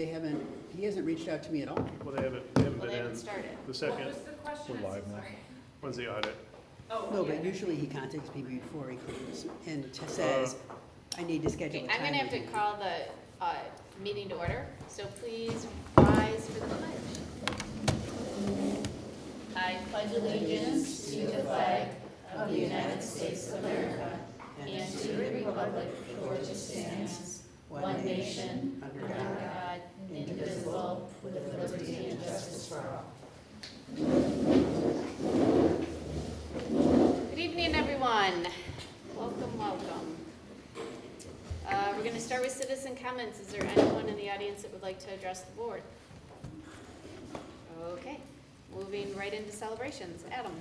he hasn't reached out to me at all. Well, they haven't been They in. haven't started. The second, What was the question? We're live now. Sorry. when's the audit? Oh, No, yeah. but usually he contacts me before he comes and says, I need to schedule Okay, a time. I'm gonna have to with you." call the meeting to order, so please rise for the pledge. I pledge allegiance to the flag of the United States of America and to the republic for which it stands, one nation, under God, indivisible, with liberty and justice for all. Good evening, everyone. Welcome, welcome. We're going to start with citizen comments. Is there anyone in the audience that would like to address the board? Okay, moving right into celebrations. Adam.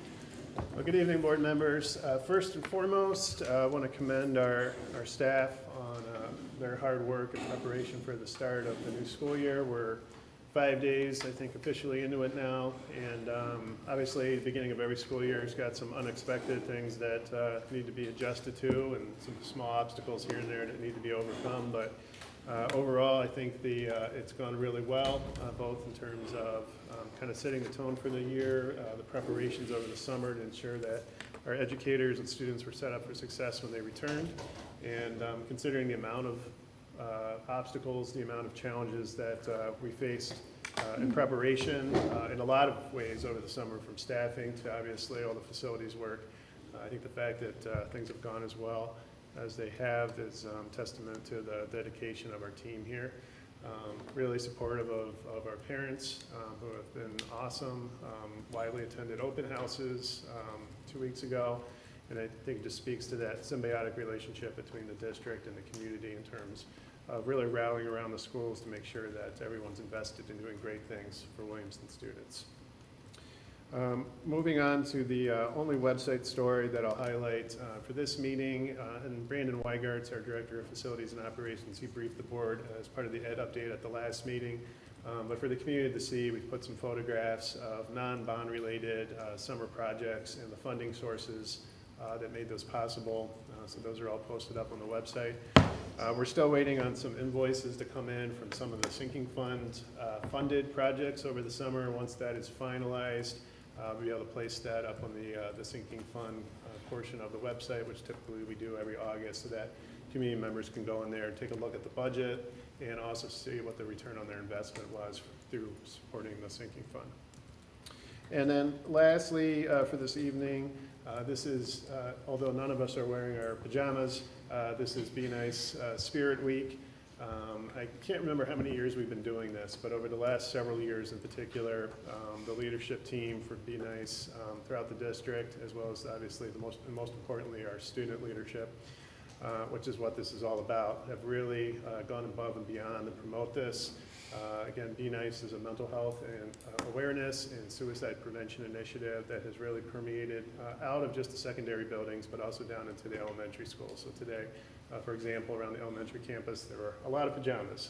Well, good evening, board members. First and foremost, I want to commend our staff on their hard work and preparation for the start of the new school year. We're 5 days, I think, officially into it now, and obviously the beginning of every school year has got some unexpected things that need to be adjusted to and some small obstacles here and there that need to be overcome, but overall I think it's gone really well, both in terms of kind of setting the tone for the year, the preparations over the summer to ensure that our educators and students were set up for success when they returned, and considering the amount of obstacles, the amount of challenges that we faced in preparation in a lot of ways over the summer, from staffing to obviously all the facilities work. I think the fact that things have gone as well as they have is testament to the dedication of our team here. Really supportive of our parents who have been awesome, widely attended open houses 2 weeks ago. And I think it just speaks to that symbiotic relationship between the district and the community in terms of really rallying around the schools to make sure that everyone's invested in doing great things for Williamston students. Moving on to the only website story that I'll highlight for this meeting, and Brandon Weigart's our Director of Facilities and Operations. He briefed the board as part of the Ed update at the last meeting. But for the community to see, we've put some photographs of non-bond related summer projects and the funding sources that made those possible. So those are all posted up on the website. We're still waiting on some invoices to come in from some of the sinking fund funded projects over the summer. Once that is finalized, we'll be able to place that up on the sinking fund portion of the website, which typically we do every August, so that community members can go in there and take a look at the budget and also see what the return on their investment was through supporting the sinking fund. And then lastly, for this evening, this is, although none of us are wearing our pajamas, this is Be Nice Spirit Week. I can't remember how many years we've been doing this, but over the last several years in particular, the leadership team for Be Nice throughout the district, as well as obviously most importantly our student leadership, which is what this is all about, have really gone above and beyond to promote this. Again, Be Nice is a mental health and awareness and suicide prevention initiative that has really permeated out of just the secondary buildings, but also down into the elementary schools. So today, for example, around the elementary campus, there were a lot of pajamas.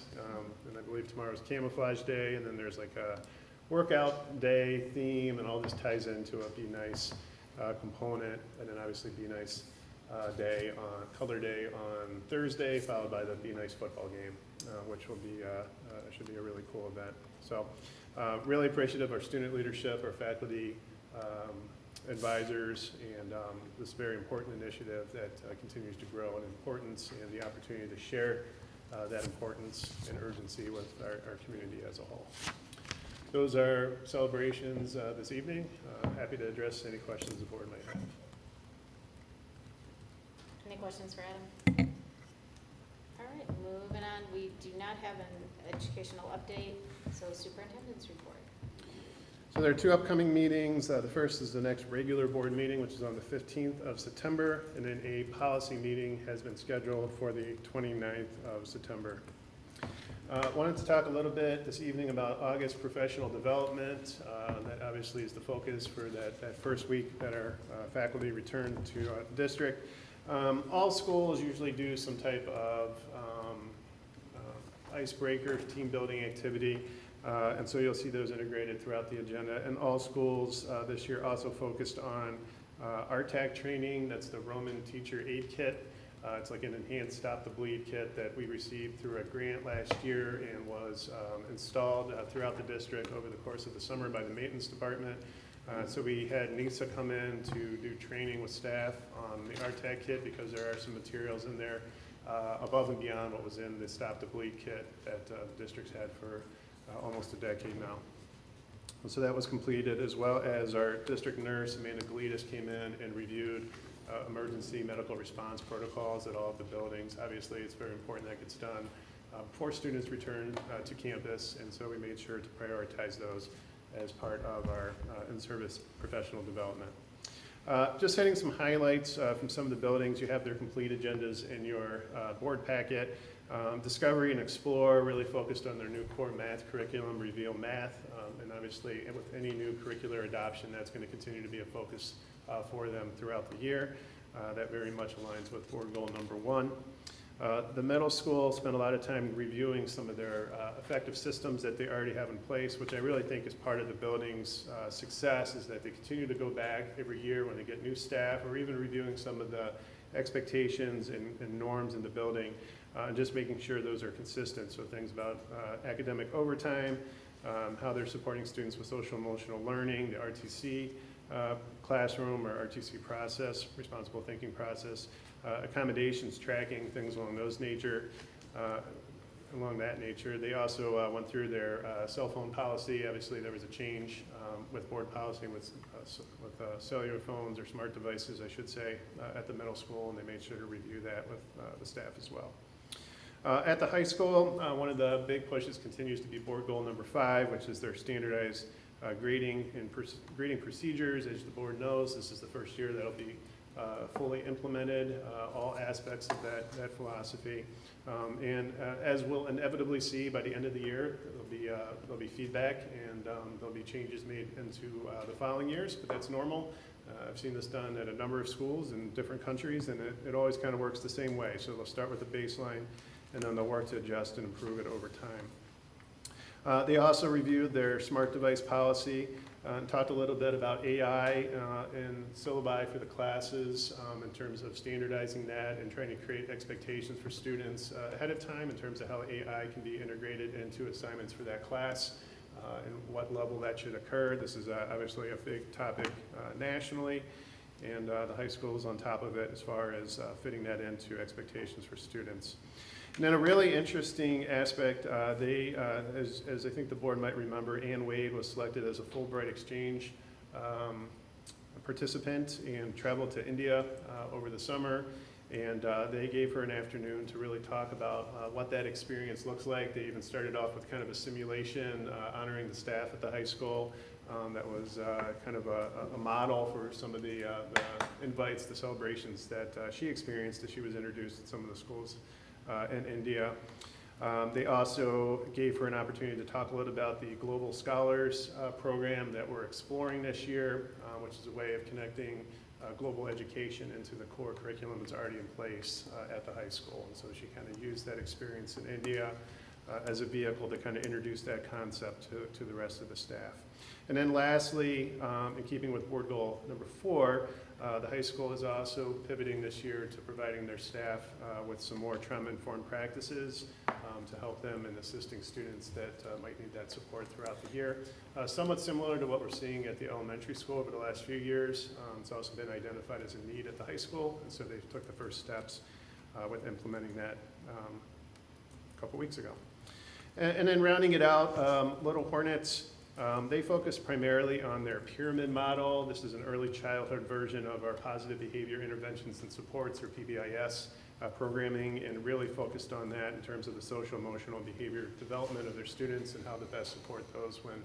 And I believe tomorrow's camouflage day, and then there's like a workout day theme, and all this ties into a Be Nice component, and then obviously Be Nice day on Color Day on Thursday, followed by the Be Nice football game, which will be should be a really cool event. So really appreciative of our student leadership, our faculty, advisors, and this very important initiative that continues to grow in importance, and the opportunity to share that importance and urgency with our community as a whole. Those are celebrations this evening. Happy to address any questions the board might have. Any questions for Adam? All right, moving on. We do not have an educational update, so superintendent's report. So there are two upcoming meetings. The first is the next regular board meeting, which is on the 15th of September, and then a policy meeting has been scheduled for the 29th of September. Wanted to talk a little bit this evening about August professional development. That obviously is the focus for that first week that our faculty return to the district. All schools usually do some type of icebreaker, team building activity, and so you'll see those integrated throughout the agenda. And all schools this year also focused on RTAC training. That's the Roman Teacher Aid Kit. It's like an enhanced Stop the Bleed kit that we received through a grant last year and was installed throughout the district over the course of the summer by the maintenance department. So we had NISA come in to do training with staff on the RTAC kit because there are some materials in there above and beyond what was in the Stop the Bleed kit that the district's had for almost a decade now. So that was completed, as well as our district nurse, Amanda Gleadis, came in and reviewed emergency medical response protocols at all of the buildings. Obviously, it's very important that gets done before students return to campus, and so we made sure to prioritize those as part of our in-service professional development. Just hitting some highlights from some of the buildings. You have their complete agendas in your board packet. Discovery and Explore really focused on their new core math curriculum, Reveal Math, and obviously with any new curricular adoption, that's going to continue to be a focus for them throughout the year. That very much aligns with board goal number 1. The middle school spent a lot of time reviewing some of their effective systems that they already have in place, which I really think is part of the building's success, is that they continue to go back every year when they get new staff, or even reviewing some of the expectations and norms in the building, and just making sure those are consistent. So things about academic overtime, how they're supporting students with social emotional learning, the RTC classroom or RTC process, responsible thinking process, accommodations, tracking, things along that nature. They also went through their cell phone policy. Obviously, there was a change with board policy with cellular phones, or smart devices, I should say, at the middle school, and they made sure to review that with the staff as well. At the high school, one of the big pushes continues to be board goal number 5, which is their standardized grading and grading procedures. As the board knows, this is the first year that'll be fully implemented, all aspects of that philosophy. As we'll inevitably see by the end of the year, there'll be feedback, and there'll be changes made into the following years, but that's normal. I've seen this done at a number of schools in different countries, and it always kind of works the same way. So they'll start with a baseline, and then they'll work to adjust and improve it over time. They also reviewed their smart device policy and talked a little bit about AI and syllabi for the classes in terms of standardizing that and trying to create expectations for students ahead of time in terms of how AI can be integrated into assignments for that class and what level that should occur. This is obviously a big topic nationally, and the high school is on top of it as far as fitting that into expectations for students. And then a really interesting aspect, as I think the board might remember, Ann Wade was selected as a Fulbright exchange participant and traveled to India over the summer. And they gave her an afternoon to really talk about what that experience looks like. They even started off with kind of a simulation honoring the staff at the high school. That was kind of a model for some of the invites, the celebrations that she experienced as she was introduced at some of the schools in India. They also gave her an opportunity to talk a little about the Global Scholars program that we're exploring this year, which is a way of connecting global education into the core curriculum that's already in place at the high school. And so she kind of used that experience in India as a vehicle to kind of introduce that concept to the rest of the staff. And then lastly, in keeping with board goal number 4, the high school is also pivoting this year to providing their staff with some more trauma-informed practices to help them in assisting students that might need that support throughout the year. Somewhat similar to what we're seeing at the elementary school over the last few years. It's also been identified as a need at the high school, and so they took the first steps with implementing that a couple weeks ago. And then rounding it out, Little Hornets, they focus primarily on their pyramid model. This is an early childhood version of our positive behavior interventions and supports, or PBIS, programming, and really focused on that in terms of the social, emotional, and behavior development of their students and how to best support those when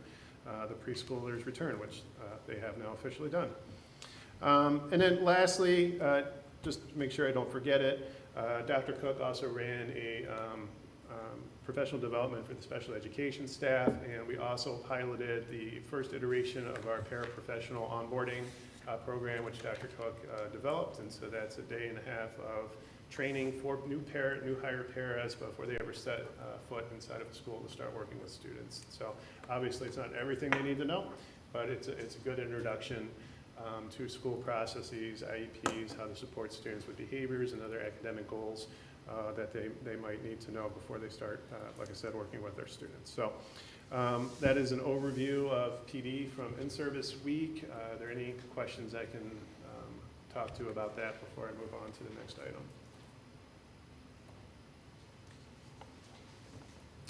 the preschoolers return, which they have now officially done. And then lastly, just to make sure I don't forget it, Dr. Cook also ran a professional development for the special education staff, and we also piloted the first iteration of our paraprofessional onboarding program, which Dr. Cook developed. And so that's a day and a half of training for new hire paras before they ever set foot inside of a school to start working with students. So obviously it's not everything they need to know, but it's a good introduction to school processes, IEPs, how to support students with behaviors and other academic goals that they might need to know before they start, like I said, working with their students. So that is an overview of PD from in-service week. Are there any questions I can talk to about that before I move on to the next item?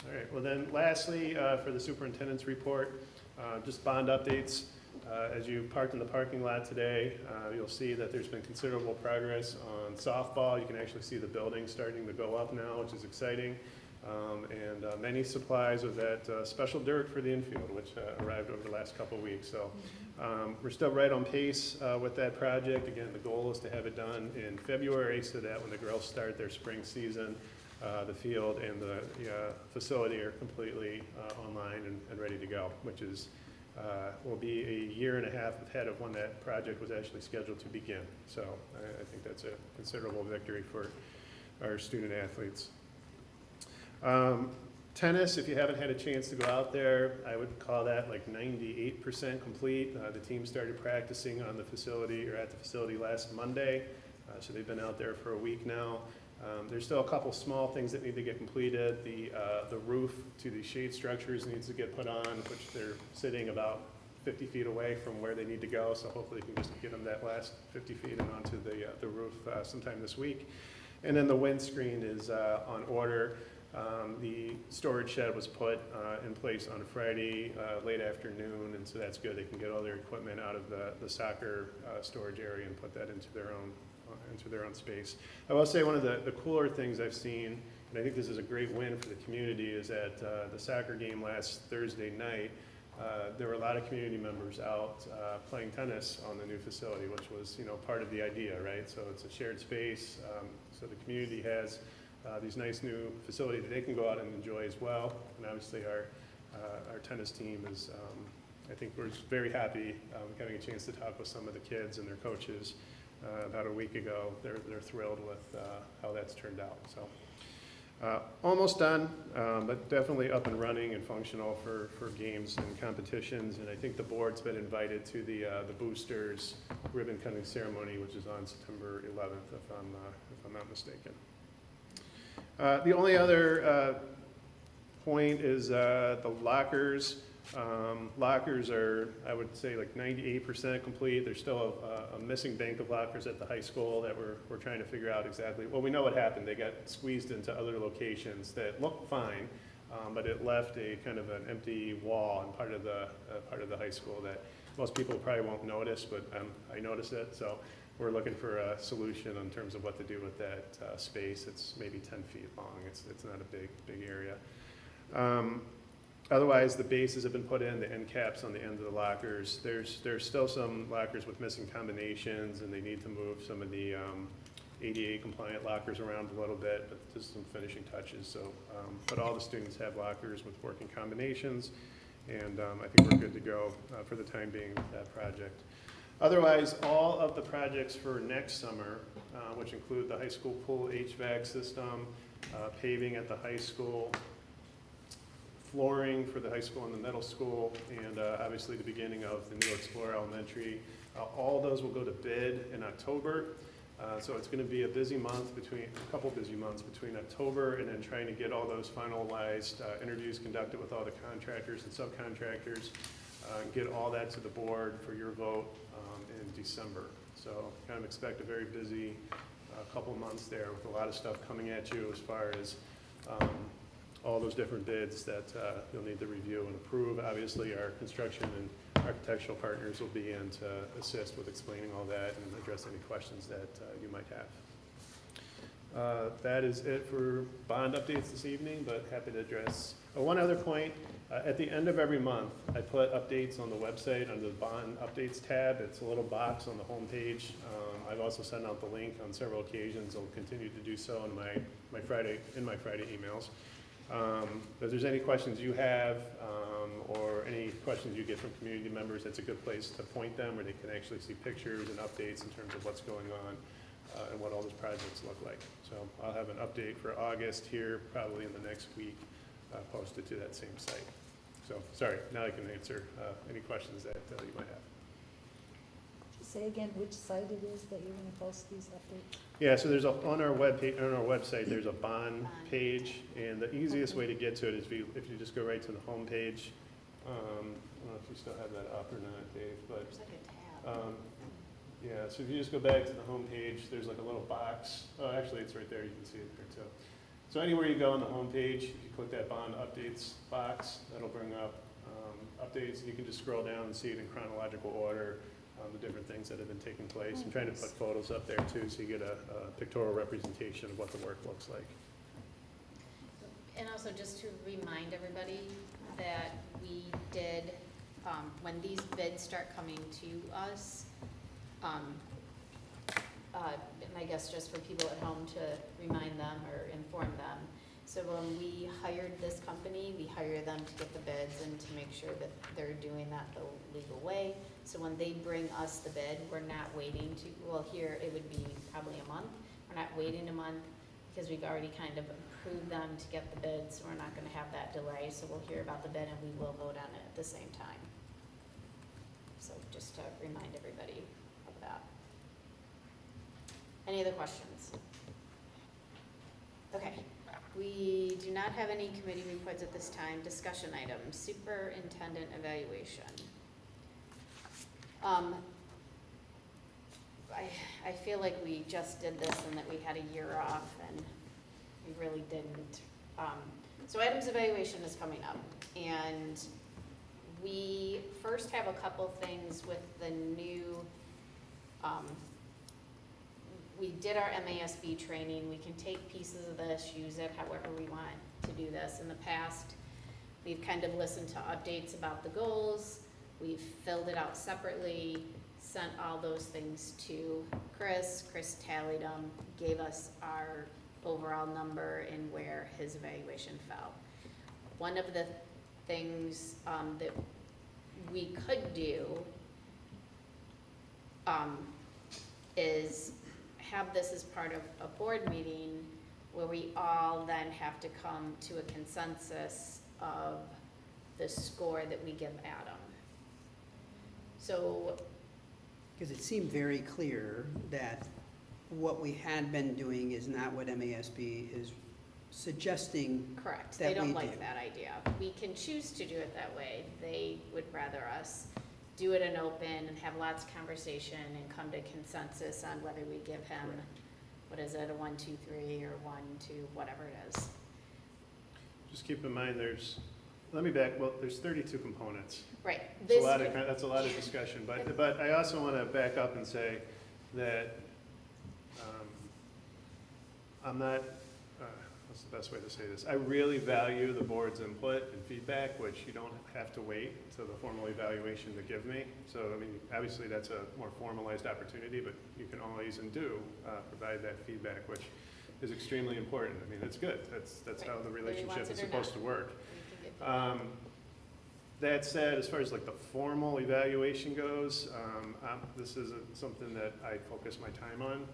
All right, well then lastly, for the superintendent's report, just bond updates. As you parked in the parking lot today, you'll see that there's been considerable progress on softball. You can actually see the building starting to go up now, which is exciting. And many supplies of that special dirt for the infield, which arrived over the last couple of weeks. So we're still right on pace with that project. Again, the goal is to have it done in February so that when the girls start their spring season, the field and the facility are completely online and ready to go, which is will be a year and a half ahead of when that project was actually scheduled to begin. So I think that's a considerable victory for our student athletes. Tennis, if you haven't had a chance to go out there, I would call that like 98% complete. The team started practicing on the facility or at the facility last Monday, so they've been out there for a week now. There's still a couple small things that need to get completed. The roof to the shade structures needs to get put on, which they're sitting about 50 feet away from where they need to go, so hopefully we can just get them that last 50 feet and onto the roof sometime this week. And then the windscreen is on order. The storage shed was put in place on Friday late afternoon, and so that's good. They can get all their equipment out of the soccer storage area and put that into their own space. I will say one of the cooler things I've seen, and I think this is a great win for the community, is at the soccer game last Thursday night, there were a lot of community members out playing tennis on the new facility, which was part of the idea, right? So it's a shared space, so the community has these nice new facilities that they can go out and enjoy as well. And obviously our tennis team is, I think we're very happy having a chance to talk with some of the kids and their coaches about a week ago. They're thrilled with how that's turned out. So almost done, but definitely up and running and functional for games and competitions. And I think the board's been invited to the boosters ribbon cutting ceremony, which is on September 11th, if I'm not mistaken. The only other point is the lockers. Lockers are, I would say, like 98% complete. There's still a missing bank of lockers at the high school that we're trying to figure out exactly. Well, we know what happened. They got squeezed into other locations that looked fine, but it left a kind of an empty wall in part of the high school that most people probably won't notice, but I noticed it. So we're looking for a solution in terms of what to do with that space. It's maybe 10 feet long. It's not a big area. Otherwise, the bases have been put in, the end caps on the end of the lockers. There's still some lockers with missing combinations, and they need to move some of the ADA compliant lockers around a little bit, but just some finishing touches. So, but all the students have lockers with working combinations, and I think we're good to go for the time being with that project. Otherwise, all of the projects for next summer, which include the high school pool HVAC system, paving at the high school, flooring for the high school and the middle school, and obviously the beginning of the new Explorer Elementary. All those will go to bid in October. So it's going to be a couple busy months between October and then trying to get all those finalized, interviews conducted with all the contractors and subcontractors, get all that to the board for your vote in December. So kind of expect a very busy couple months there with a lot of stuff coming at you as far as all those different bids that you'll need to review and approve. Obviously, our construction and architectural partners will be in to assist with explaining all that and address any questions that you might have. That is it for bond updates this evening, but happy to address. One other point, at the end of every month, I put updates on the website under the bond updates tab. It's a little box on the home page. I've also sent out the link on several occasions. I'll continue to do so in my Friday emails. If there's any questions you have or any questions you get from community members, that's a good place to point them where they can actually see pictures and updates in terms of what's going on and what all those projects look like. So I'll have an update for August here probably in the next week posted to that same site. So sorry, now I can answer any questions that you might have. say again which site it is that you're gonna post these updates? Yeah, so there's on our website, there's a bond page, and the easiest way to get to it is if you just go right to the home page. I don't know if you still have that up or not, Dave, but, There's like a tab. yeah, so if you just go back to the home page, there's like a little box. Oh, actually, it's right there, you can see it there too. So anywhere you go on the home page, if you click that bond updates box, that'll bring up updates, and you can just scroll down and see it in chronological order, the different things that have been taking place. I'm trying to put photos up there too, so you get a pictorial representation of what the work looks like. And also just to remind everybody that we did, when these bids start coming to us, and I guess just for people at home to remind them or inform them. So when we hired this company, we hired them to get the bids and to make sure that they're doing that the legal way. So when they bring us the bid, we're not waiting to, well, here it would be probably a month. We're not waiting a month because we've already kind of approved them to get the bids, so we're not gonna have that delay. So we'll hear about the bid and we will vote on it at the same time. So just to remind everybody of that. Any other questions? Okay, we do not have any committee reports at this time. Discussion items, superintendent evaluation. I feel like we just did this and that we had a year off and we really didn't. So items evaluation is coming up, and we first have a couple things with the new, we did our MASB training. We can take pieces of this, use it however we want to do this. In the past, we've kind of listened to updates about the goals. We've filled it out separately, sent all those things to Chris. Chris tallied them, gave us our overall number and where his evaluation fell. One of the things that we could do is have this as part of a board meeting where we all then have to come to a consensus of the score that we give Adam. So, Because it seemed very clear that what we had been doing is not what MASB is suggesting. correct, That they don't we like do. that idea. We can choose to do it that way. They would rather us do it in open and have lots of conversation and come to consensus on whether we give him, what is it, a 1, 2, 3, or 1, 2, whatever it is. Just keep in mind, there's 32 components. Right. That's a lot of discussion, but I also want to back up and say that I'm not, what's the best way to say this? I really value the board's input and feedback, which you don't have to wait till the formal evaluation to give me. So, I mean, obviously that's a more formalized opportunity, but you can always and do provide that feedback, which is extremely important. I mean, it's good. That's how the relationship is supposed to work. That said, as far as like the formal evaluation goes, this is something that I focus my time on,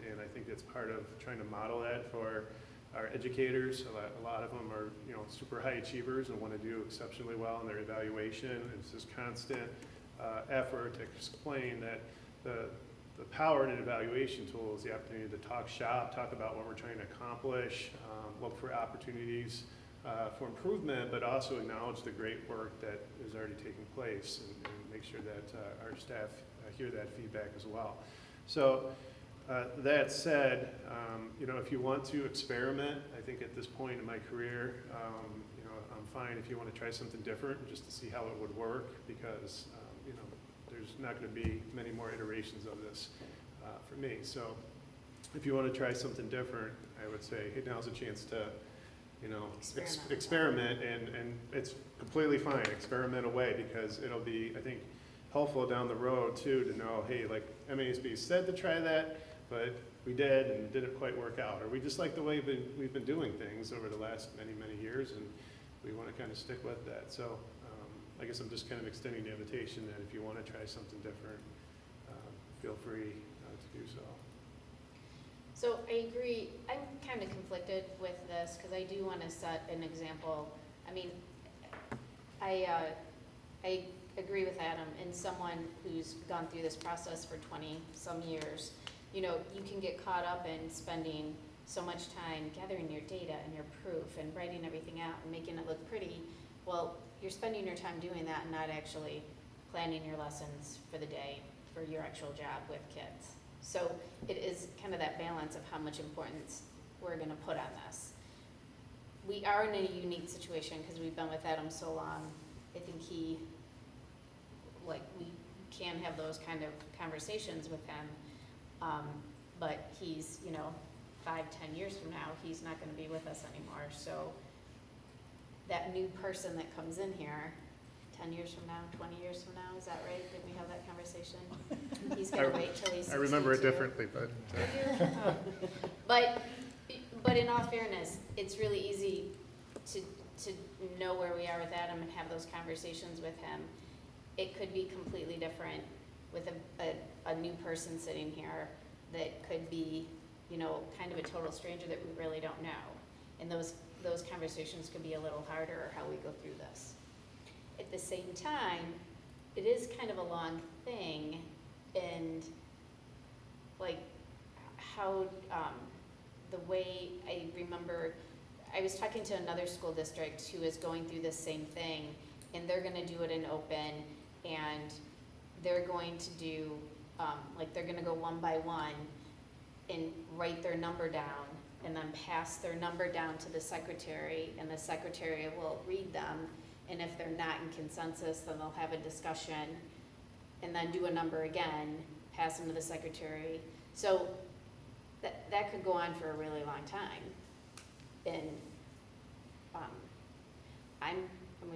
and I think it's part of trying to model that for our educators. A lot of them are, super high achievers and want to do exceptionally well in their evaluation. It's this constant effort to explain that the power in an evaluation tool is the opportunity to talk shop, talk about what we're trying to accomplish, look for opportunities for improvement, but also acknowledge the great work that is already taking place and make sure that our staff hear that feedback as well. So that said, if you want to experiment, I think at this point in my career, I'm fine if you want to try something different just to see how it would work, because there's not going to be many more iterations of this for me. So if you want to try something different, I would say, hey, now's a chance to experiment, and it's completely fine. Experiment away, because it'll be, I think, helpful down the road too to know, hey, like MASB said to try that, but we did and it didn't quite work out, or we just like the way we've been doing things over the last many years, and we want to kind of stick with that. So I guess I'm just kind of extending the invitation that if you want to try something different, feel free to do so. So I agree, I'm kind of conflicted with this because I do want to set an example. I mean, I agree with Adam, and someone who's gone through this process for 20-some years, you know, you can get caught up in spending so much time gathering your data and your proof and writing everything out and making it look pretty. Well, you're spending your time doing that and not actually planning your lessons for the day for your actual job with kids. So it is kind of that balance of how much importance we're gonna put on this. We are in a unique situation because we've been with Adam so long. I think we can have those kind of conversations with him. But he's, 5-10 years from now, he's not gonna be with us anymore. So that new person that comes in here, 10 years from now, 20 years from now, is that right? Did we have that conversation? He's gonna wait till he's 62. I remember it differently, but. But in all fairness, it's really easy to know where we are with Adam and have those conversations with him. It could be completely different with a new person sitting here that could be, kind of a total stranger that we really don't know. And those conversations could be a little harder how we go through this. At the same time, it is kind of a long thing, and how the way I remember, I was talking to another school district who is going through the same thing, and they're gonna do it in open, and they're going to do, they're gonna go one by one and write their number down, and then pass their number down to the secretary, and the secretary will read them, and if they're not in consensus, then they'll have a discussion, and then do a number again, pass them to the secretary. So that could go on for a really long time. And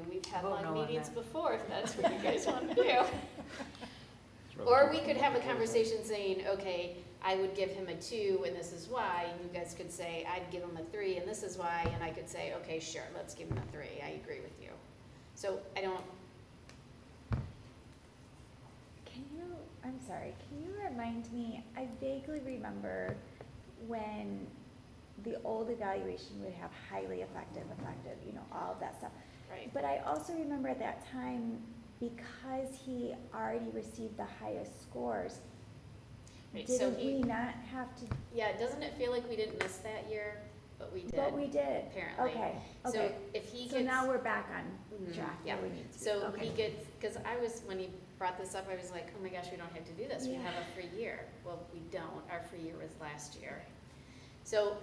we've had long meetings before, if that's what you guys want to do. Or we could have a conversation saying, okay, I would give him a 2 and this is why, and you guys could say, I'd give him a 3 and this is why, and I could say, okay, sure, let's give him a 3, I agree with you. So I'm sorry, can you remind me, I vaguely remember when the old evaluation would have highly effective, all of that stuff. right. But I also remember at that time, because he already received the highest scores, Right, so didn't we not have to? Yeah, doesn't it feel like we didn't miss that year? But we did. But we did. Apparently. Okay, So okay. if he gets. So now we're back on Mhm, track yeah. where we need to be. So Okay. he gets, because when he brought this up, I was like, oh my gosh, we don't have to do this, we Yeah. have a free year. Well, we don't, our free year was last year. So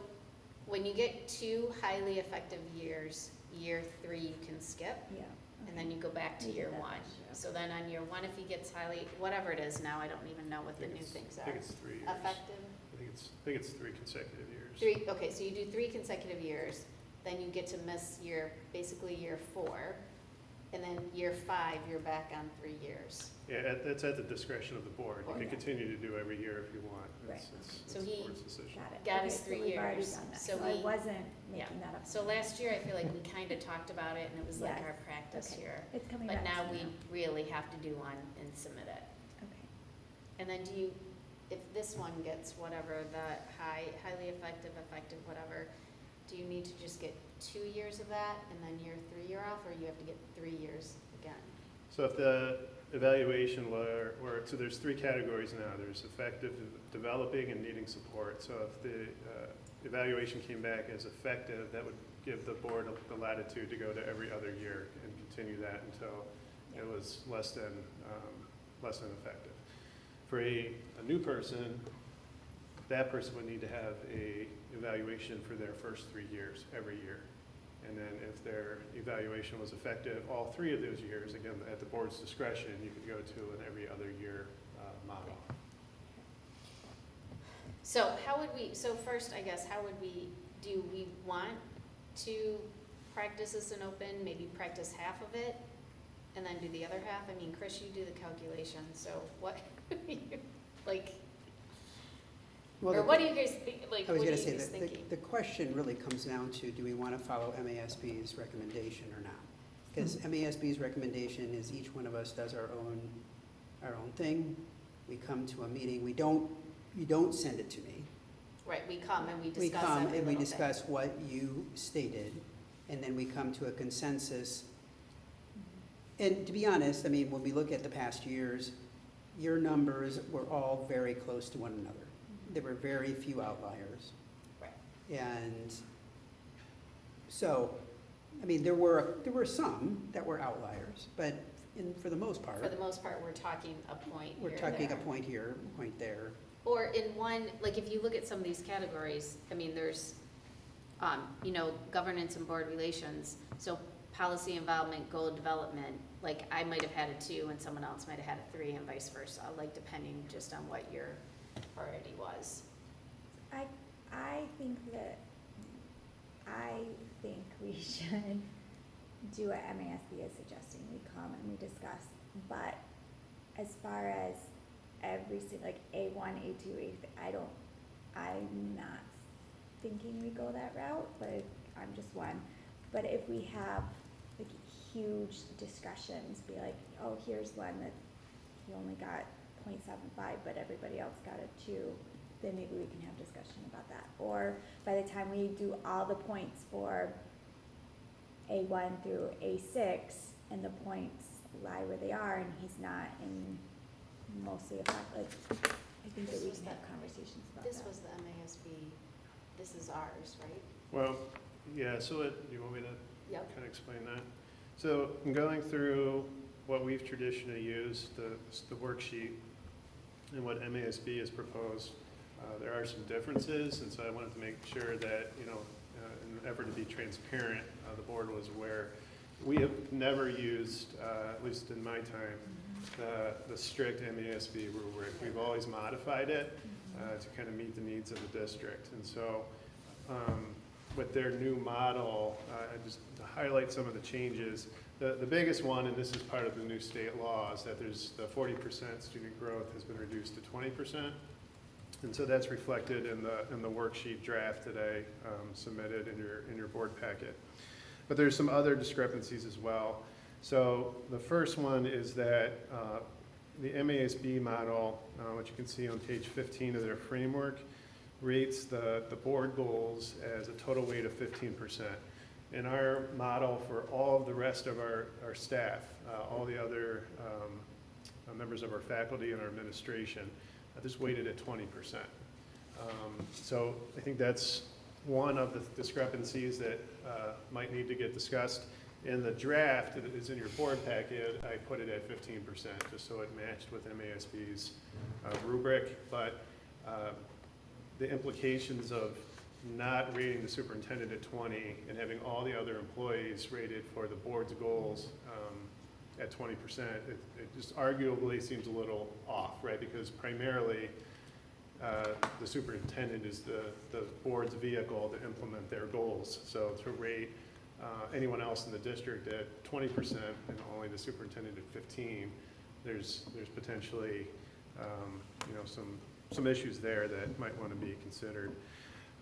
when you get 2 highly effective years, year 3 you can skip, Yeah. and then you go back to We did year that 1. this year. So then on year 1, if he gets highly, whatever it is now, I don't even know what the new things I think are. it's 3 years. Effective? I think it's 3 consecutive years. 3, okay, so you do 3 consecutive years, then you get to miss basically year 4, and then year 5, you're back on 3 years. Yeah, that's at the discretion of the board. You Oh, can yeah. continue to do every year if you want. Right. It's So the he board's decision. Got it. Got Okay, his so 3 we've already years. done that. So So I we- wasn't Yeah. making that up. So last year, I feel like we kind of talked about it, and it was like Yes. our practice Okay. year. It's coming But back now to we me really have to do one and submit it. Okay. And then if this one gets whatever, the highly effective, whatever, do you need to just get 2 years of that and then year 3 you're off, or you have to get 3 years again? So if the evaluation so there's 3 categories now. There's effective, developing, and needing support. So if the evaluation came back as effective, that would give the board the latitude to go to every other year and continue that until it was less than effective. For a new person, that person would need to have a evaluation for their first 3 years, every year. And then if their evaluation was effective all 3 of those years, again, at the board's discretion, you could go to an every other year model. So first, I guess, do we want to practice this in open, maybe practice half of it, and then do the other half? I mean, Chris, you do the calculation, so what, Well, or what do you guys think, I was what are gonna you say, guys thinking? the question really comes down to, do we want to follow MASB's recommendation or not? Because MASB's recommendation is each one of us does our own thing. We come to a meeting, you don't send it to me. Right, we come and we We discuss come every and we little thing. discuss what you stated, and then we come to a consensus And to be honest, I mean, when we look at the past years, your numbers were all very close to one another. There were very few outliers. Right. And so, I mean, there were some that were outliers, but for the most part, For the most part, we're talking a point we're here or talking a there. point here, a point there. Or in one, like if you look at some of these categories, I mean, there's, you know, governance and board relations, so policy involvement, goal development, like I might have had a 2 and someone else might have had a 3 and vice versa, like depending just on what your priority was. I think we should do what MASC is suggesting, we come and we discuss, but as far as every like A1, A2, A3, I'm not thinking we go that route, but I'm just one. But if we have like huge discussions, be like, oh, here's one that he only got 0.75, but everybody else got a 2, then maybe we can have discussion about that. Or by the time we do all the points for A1 through A6, and the points lie where they are, and he's not in mostly effect, like, I think that we can have conversations about that. This was the MASB, this is ours, right? Well, yeah, so do you want me to Yep. kind of explain that? So I'm going through what we've traditionally used, the worksheet, and what MASB has proposed. There are some differences, and so I wanted to make sure that, you know, in an effort to be transparent, the board was aware. We have never used, at least in my time, the strict MASB rubric. We've always modified it to kind of meet the needs of the district. And so with their new model, just to highlight some of the changes, the biggest one, and this is part of the new state law, is that there's the 40% student growth has been reduced to 20%. And so that's reflected in the worksheet draft that I submitted in your board packet. But there's some other discrepancies as well. So the first one is that the MASB model, which you can see on page 15 of their framework, rates the board goals as a total weight of 15%. In our model for all of the rest of our staff, all the other members of our faculty and our administration, this is weighted at 20%. So I think that's one of the discrepancies that might need to get discussed. In the draft that is in your board packet, I put it at 15%, just so it matched with MASB's rubric. But the implications of not rating the superintendent at 20 and having all the other employees rated for the board's goals at 20%, it just arguably seems a little off, right? Because primarily the superintendent is the board's vehicle to implement their goals. So to rate anyone else in the district at 20% and only the superintendent at 15, there's potentially you know, some issues there that might want to be considered.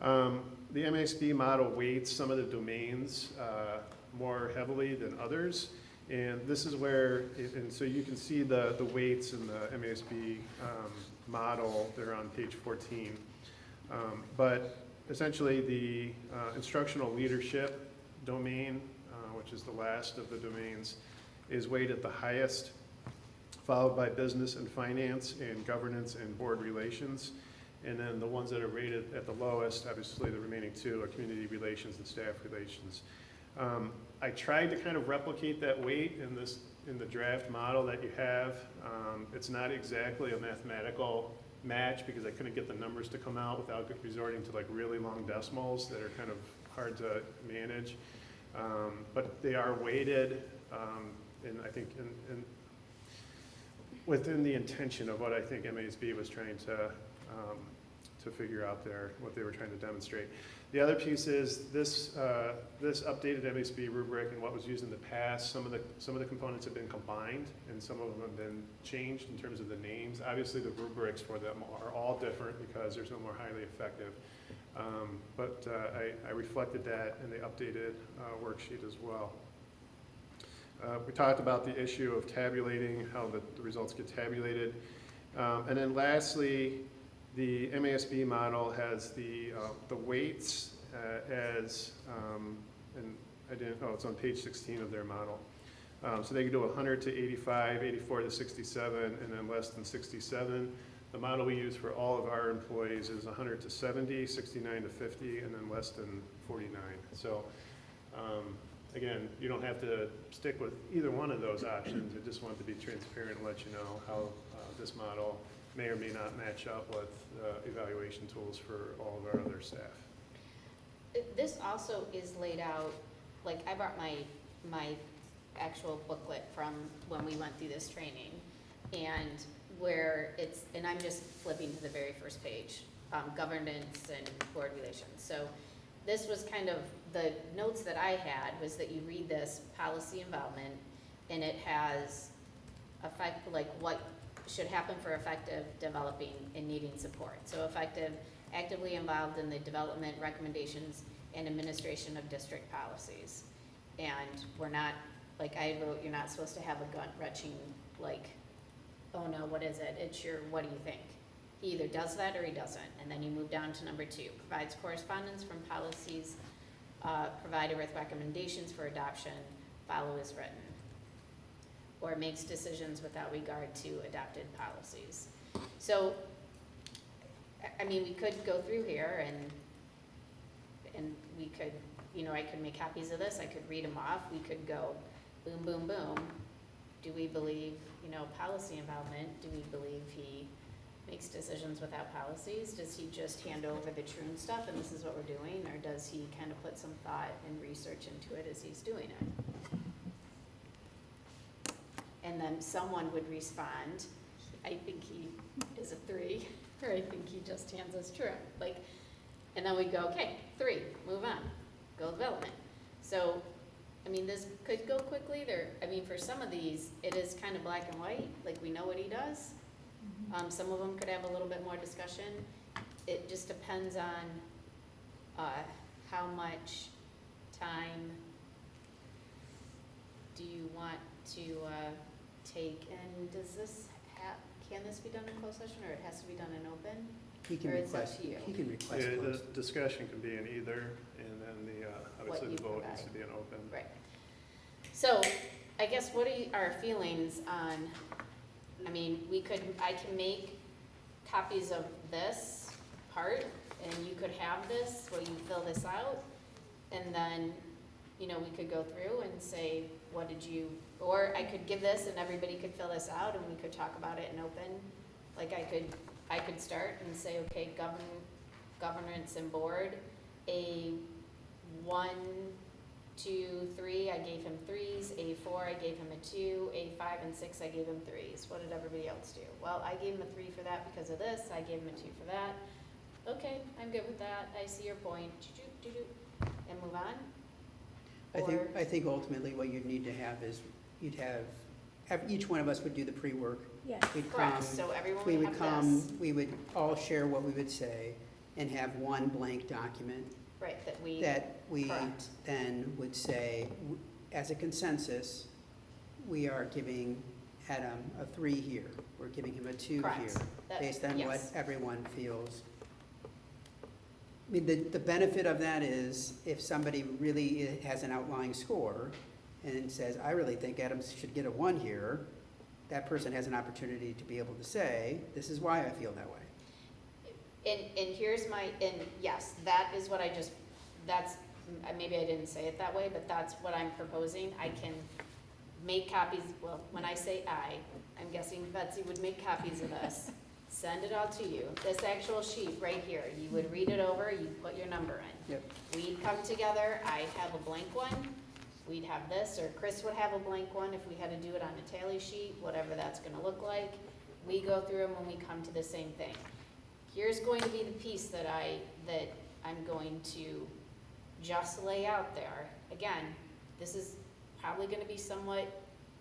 The MASB model weights some of the domains more heavily than others. And this is where, and so you can see the weights in the MASB model. They're on page 14. But essentially the instructional leadership domain, which is the last of the domains, is weighted the highest, followed by business and finance and governance and board relations. And then the ones that are rated at the lowest, obviously the remaining 2 are community relations and staff relations. I tried to kind of replicate that weight in the draft model that you have. It's not exactly a mathematical match because I couldn't get the numbers to come out without resorting to like really long decimals that are kind of hard to manage. But they are weighted, and I think within the intention of what I think MASB was trying to figure out there, what they were trying to demonstrate. The other piece is this updated MASB rubric and what was used in the past. Some of the components have been combined, and some of them have been changed in terms of the names. Obviously, the rubrics for them are all different because they're so more highly effective. But I reflected that in the updated worksheet as well. We talked about the issue of tabulating, how the results get tabulated. And then lastly, the MASB model has the weights as, and I didn't, oh, it's on page 16 of their model. So they could do 100 to 85, 84 to 67, and then less than 67. The model we use for all of our employees is 100 to 70, 69 to 50, and then less than 49. So again, you don't have to stick with either one of those options. I just want to be transparent and let you know how this model may or may not match up with evaluation tools for all of our other staff. This also is laid out, like, I brought my actual booklet from when we went through this training, and where it's, and I'm just flipping to the very first page, governance and board relations. So this was kind of, the notes that I had was that you read this policy involvement, and it has effect, like what should happen for effective developing and needing support. So effective, actively involved in the development, recommendations, and administration of district policies. And we're not, like I wrote, you're not supposed to have a gut-wrenching, like, oh no, what is it? It's your, what do you think? He either does that or he doesn't. And then you move down to number 2, provides correspondence from policies provided with recommendations for adoption, follow as written, or makes decisions without regard to adopted policies. So, I mean, we could go through here and we could, you know, I could make copies of this, I could read them off, we could go boom, boom, boom. Do we believe, you know, policy involvement? Do we believe he makes decisions without policies? Does he just hand over the Troon stuff and this is what we're doing? Or does he kind of put some thought and research into it as he's doing it? And then someone would respond, I think he is a 3, or I think he just hands us Troon. Like, and then we go, okay, 3, move on, goal development. So, I mean, this could go quickly. There, I mean, for some of these, it is kind of black and white, like we know what he does. Some of them could have a little bit more discussion. It just depends on how much time do you want to take, and does this can this be done in closed session, or it has to be done in open? He can Or it's up request, to you. he can request Yeah, the closed. discussion can be in either, and then the, obviously you the vote needs provide. to be in open. Right. So, I guess what are our feelings on, I mean, I can make copies of this part, and you could have this, where you fill this out, and then, you know, we could go through and say, what did you, or I could give this and everybody could fill this out and we could talk about it in open. Like I could start and say, okay, governance and board, a 1, 2, 3, I gave him 3s, a 4, I gave him a 2, a 5 and 6, I gave him 3s. What did everybody else do? Well, I gave him a 3 for that because of this, I gave him a 2 for that. Okay, I'm good with that, I see your point, and move on. I think ultimately what you'd need to have is, you'd have each one of us would do the pre-work. Yeah. We'd Correct, come, so everyone we would would have come, this. we would all share what we would say, and have one blank document Right, that we, that we correct. then would say, as a consensus, we are giving Adam a 3 here, we're giving him a 2 here, Correct. That- based on what yes. everyone feels. I mean, the benefit of that is, if somebody really has an outlying score and says, I really think Adam should get a 1 here, that person has an opportunity to be able to say, this is why I feel that way. And here's my, and yes, that is what I just, that's, maybe I didn't say it that way, but that's what I'm proposing. I can make copies, well, when I say I'm guessing Betsy would make copies of this, send it all to you. This actual sheet right here, you would read it over, you put your number in. Yep. We'd come together, I'd have a blank one, we'd have this, or Chris would have a blank one if we had to do it on a tally sheet, whatever that's gonna look like. We go through them when we come to the same thing. Here's going to be the piece that I'm going to just lay out there. Again, this is probably gonna be somewhat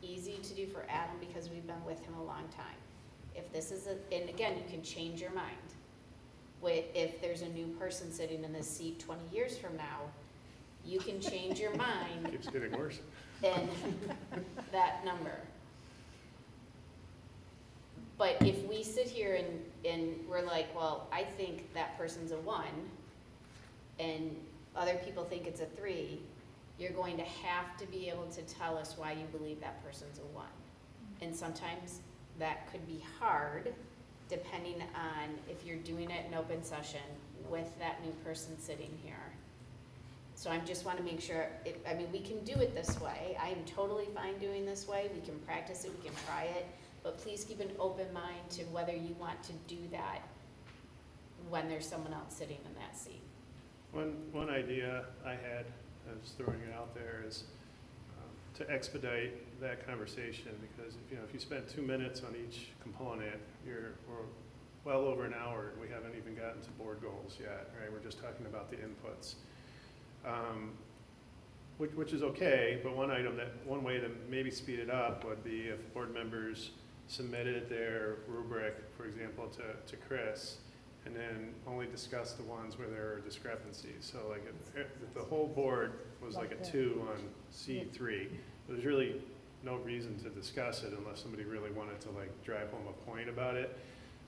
easy to do for Adam because we've been with him a long time. If this is and again, you can change your mind. If there's a new person sitting in this seat 20 years from now, you can change your mind Keeps getting worse. in that number. But if we sit here and we're like, well, I think that person's a 1, and other people think it's a 3, you're going to have to be able to tell us why you believe that person's a 1. And sometimes that could be hard, depending on if you're doing it in open session with that new person sitting here. So I just want to make sure, I mean, we can do it this way. I am totally fine doing this way. We can practice it, we can try it, but please keep an open mind to whether you want to do that when there's someone else sitting in that seat. One idea I had, I was throwing it out there, is to expedite that conversation, because if you spend 2 minutes on each component, we're well over an hour, and we haven't even gotten to board goals yet, right? We're just talking about the inputs, which is okay. But one way to maybe speed it up would be if board members submitted their rubric, for example, to Chris, and then only discuss the ones where there are discrepancies. So like if the whole board was like a 2 on C3, there's really no reason to discuss it unless somebody really wanted to like drive home a point about it.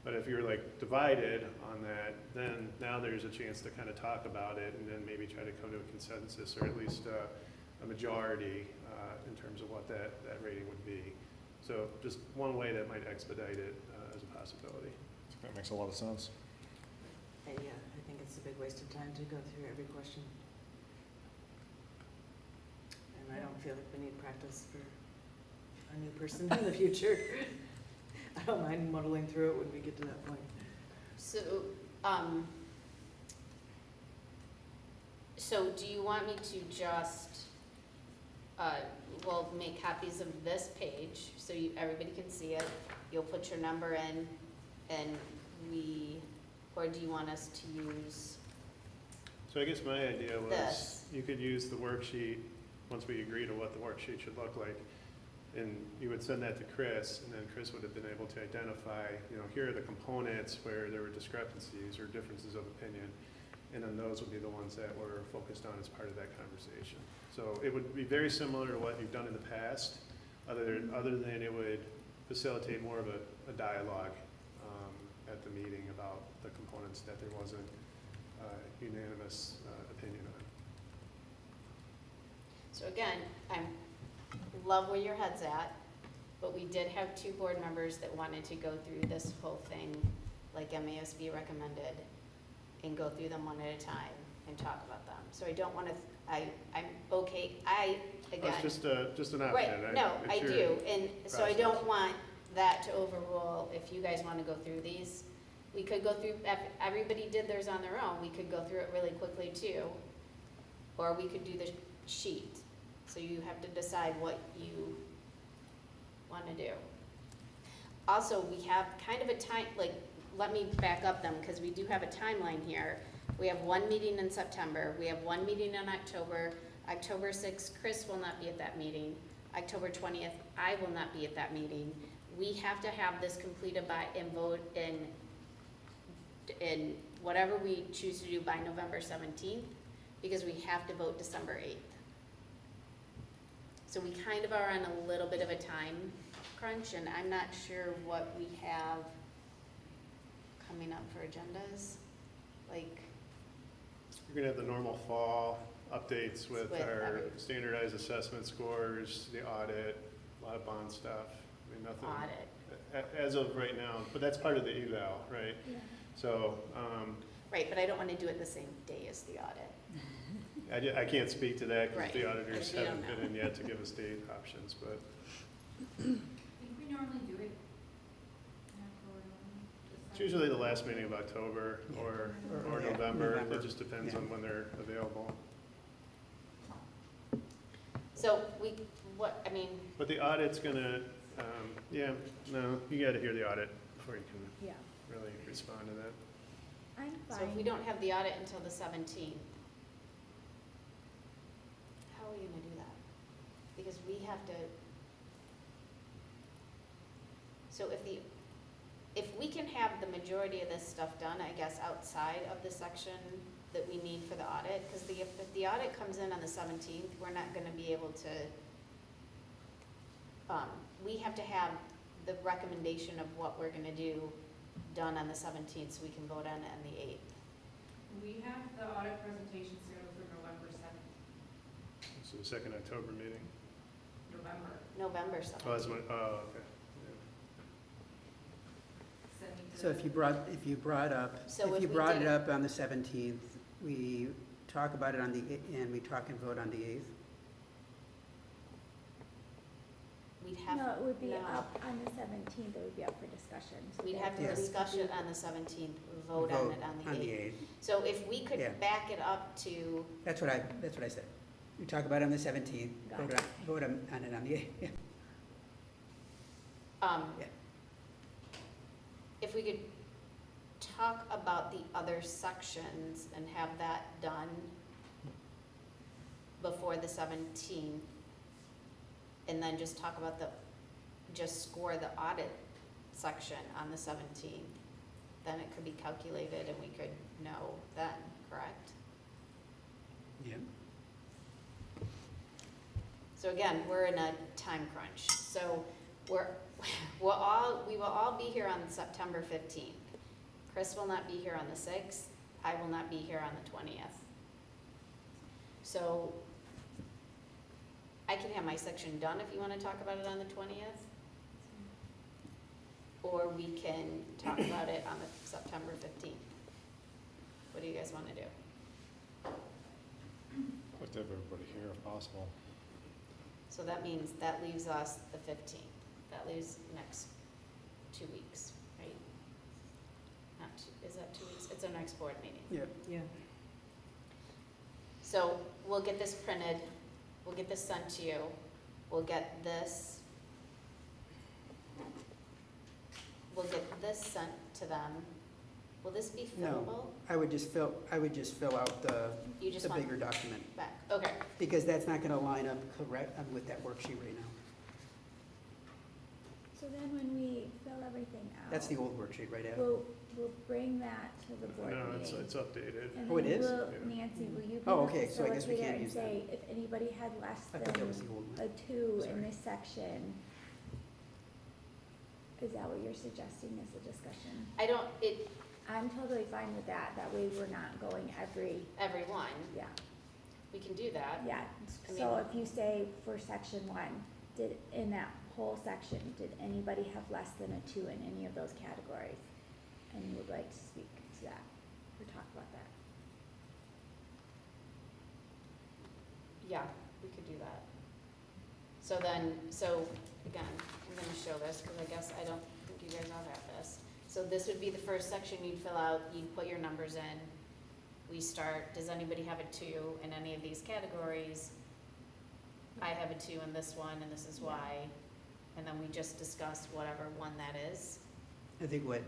But if you're like divided on that, then now there's a chance to kind of talk about it and then maybe try to come to a consensus, or at least a majority in terms of what that rating would be. So just one way that might expedite it as a possibility. That makes a lot of sense. Yeah, I think it's a big waste of time to go through every question. And I don't feel like we need practice for a new person in the future. I don't mind muddling through it when we get to that point. So, so do you want me to just, we'll make copies of this page so everybody can see it. You'll put your number in, and or do you want us to use So I guess my idea was this? you could use the worksheet once we agree to what the worksheet should look like. And you would send that to Chris, and then Chris would have been able to identify, here are the components where there were discrepancies or differences of opinion. And then those would be the ones that were focused on as part of that conversation. So it would be very similar to what you've done in the past, other than it would facilitate more of a dialogue at the meeting about the components that there wasn't unanimous opinion on. So again, I love where your head's at, but we did have 2 board members that wanted to go through this whole thing like MASB recommended and go through them one at a time and talk about them. So I don't want to, I'm okay, again. It's just an option. Right, no, I it's your do, and so I process. don't want that to overrule if you guys want to go through these. We could go through, everybody did theirs on their own, we could go through it really quickly too, or we could do the sheet. So you have to decide what you want to do. Also, we have kind of a time, let me back up them, because we do have a timeline here. We have 1 meeting in September, we have 1 meeting in October. October 6th, Chris will not be at that meeting. October 20th, I will not be at that meeting. We have to have this completed by and vote in whatever we choose to do by November 17th, because we have to vote December 8th. So we kind of are on a little bit of a time crunch, and I'm not sure what we have coming up for agendas. You're gonna have the normal fall updates with With our standardized assessment scores, the audit, a lot of bond stuff. I mean, nothing. Audit. As of right now, but that's part of the eval, right? Yeah. So, Right, but I don't want to do it the same day as the audit. I can't speak to that because Right, the auditors because we don't haven't been in yet to give us date options, but. I think we normally do it in October. It's usually the last meeting of October or Yeah, November. November. It just depends Yeah. on when they're available. So But the audit's gonna, you gotta hear the audit before you can Yeah. really respond to that. I'm fine. so if we don't have the audit until the 17th, how are we gonna do that? Because we have to, so if we can have the majority of this stuff done, I guess, outside of the section that we need for the audit, because if the audit comes in on the 17th, we're not gonna be able to, we have to have the recommendation of what we're gonna do done on the 17th, so we can vote on it on the 8th. We have the audit presentation scheduled for November 7th. So the second October meeting. November Oh, that's 17th. my, oh, okay. So if you brought up, So if if you we brought did- it up on the 17th, we talk about it on the, and we talk and vote on the 8th? We'd have. No, it would be no. up on the 17th, it would be up for discussion. So We'd have to Yeah. discuss it on the 17th, vote on it on the 8th. So if we could Yeah. back it up to, That's what I said. We talk about it on the 17th, Got vote it. on it on the 8th, yeah. Yeah. if we could talk about the other sections and have that done before the 17th, and then just talk about just score the audit section on the 17th, then it could be calculated and we could know then, correct? Yeah. So again, we're in a time crunch, so we will all be here on September 15th. Chris will not be here on the 6th, I will not be here on the 20th. So I can have my section done if you want to talk about it on the 20th. Or we can talk about it on the September 15th. What do you guys want to do? Like to have everybody here if possible. So that means that leaves us the 15th. That leaves next 2 weeks, right? Not two, is that 2 weeks? It's our next board meeting. Yeah. Yeah. So we'll get this printed, we'll get this sent to you, we'll get this sent to them. Will this be No. fillable? I would just fill out You just the want bigger document, back, okay. because that's not gonna line up correct with that worksheet right now. So then when we fill everything out. That's the old worksheet, right, Adam? We'll bring that to the board No, meeting. it's updated. And Oh, it then is? will- Yeah. Nancy, will you be Oh, the okay, so I guess we facilitator can't and use that. say, if anybody had less I thought that was than the old a one. 2 Sorry. in this section? Is that what you're suggesting as a discussion? I'm totally fine with that, that way we're not going everyone, yeah, we can do that. yeah. I So mean- if you say for section 1, in that whole section, did anybody have less than a 2 in any of those categories? And you would like to speak to that, or talk about that? Yeah, we could do that. So again, I'm gonna show this, because I guess I don't think you guys all have this. So this would be the first section you'd fill out, you'd put your numbers in. We start, does anybody have a 2 in any of these categories? I have a 2 in this one, and this is why. And then we just discuss whatever one that is. I think what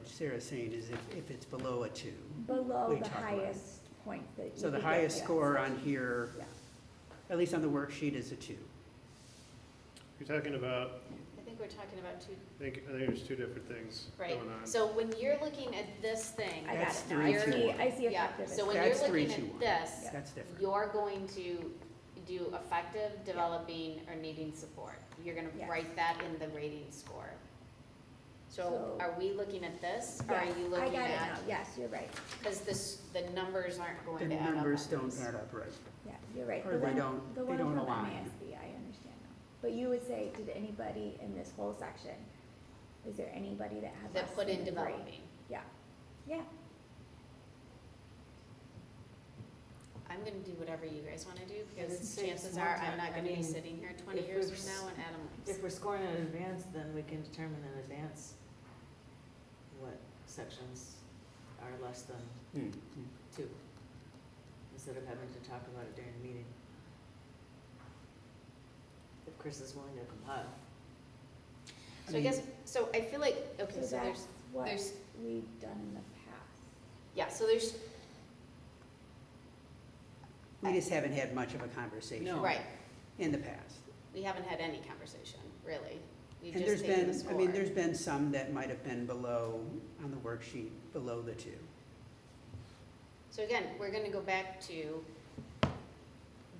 Sarah's saying is if it's below a 2. Below We the talk about it. highest point that you So the could get highest to that score on section. here, Yeah. at least on the worksheet, is a 2. You're talking about, I think we're talking about two, I think there's two different things right? going on. So when you're looking at this thing. I got That's it now, I 3, see, 2, 1. I see Yeah, effective. so when That's you're 3, looking 2, 1. at this, Yeah. That's different. you're going to do effective, developing, or needing support. You're gonna Yes. write that in the rating score. So So- are we looking at this, or are Yes, you I looking got it at? now, yes, you're right, Because the numbers aren't The going to add up numbers on don't these. add up right. yeah, you're right. Or The they one- don't- the they one don't from align. MASB, I understand now. But you would say, did anybody in this whole section, is there anybody that had less That put than in a 3? developing. Yeah, yeah, I'm gonna do whatever you guys wanna do, Yeah, because it saves chances more are time. I'm not I gonna be mean, sitting here 20 if years we're from now and Adam If leaves. we're scoring in advance, then we can determine in advance what sections are less than Hmm. 2, instead of having to talk about it during the meeting. If Chris is willing to compile. So I guess, so I feel like, okay, so so that's what there's, we've done in the past. yeah, so there's, We just haven't had much of a conversation No. right, in the past. we haven't had any conversation, really. We've And just there's taken the been, score. I mean, there's been some that might have been below, on the worksheet, below the 2. So again, we're gonna go back to,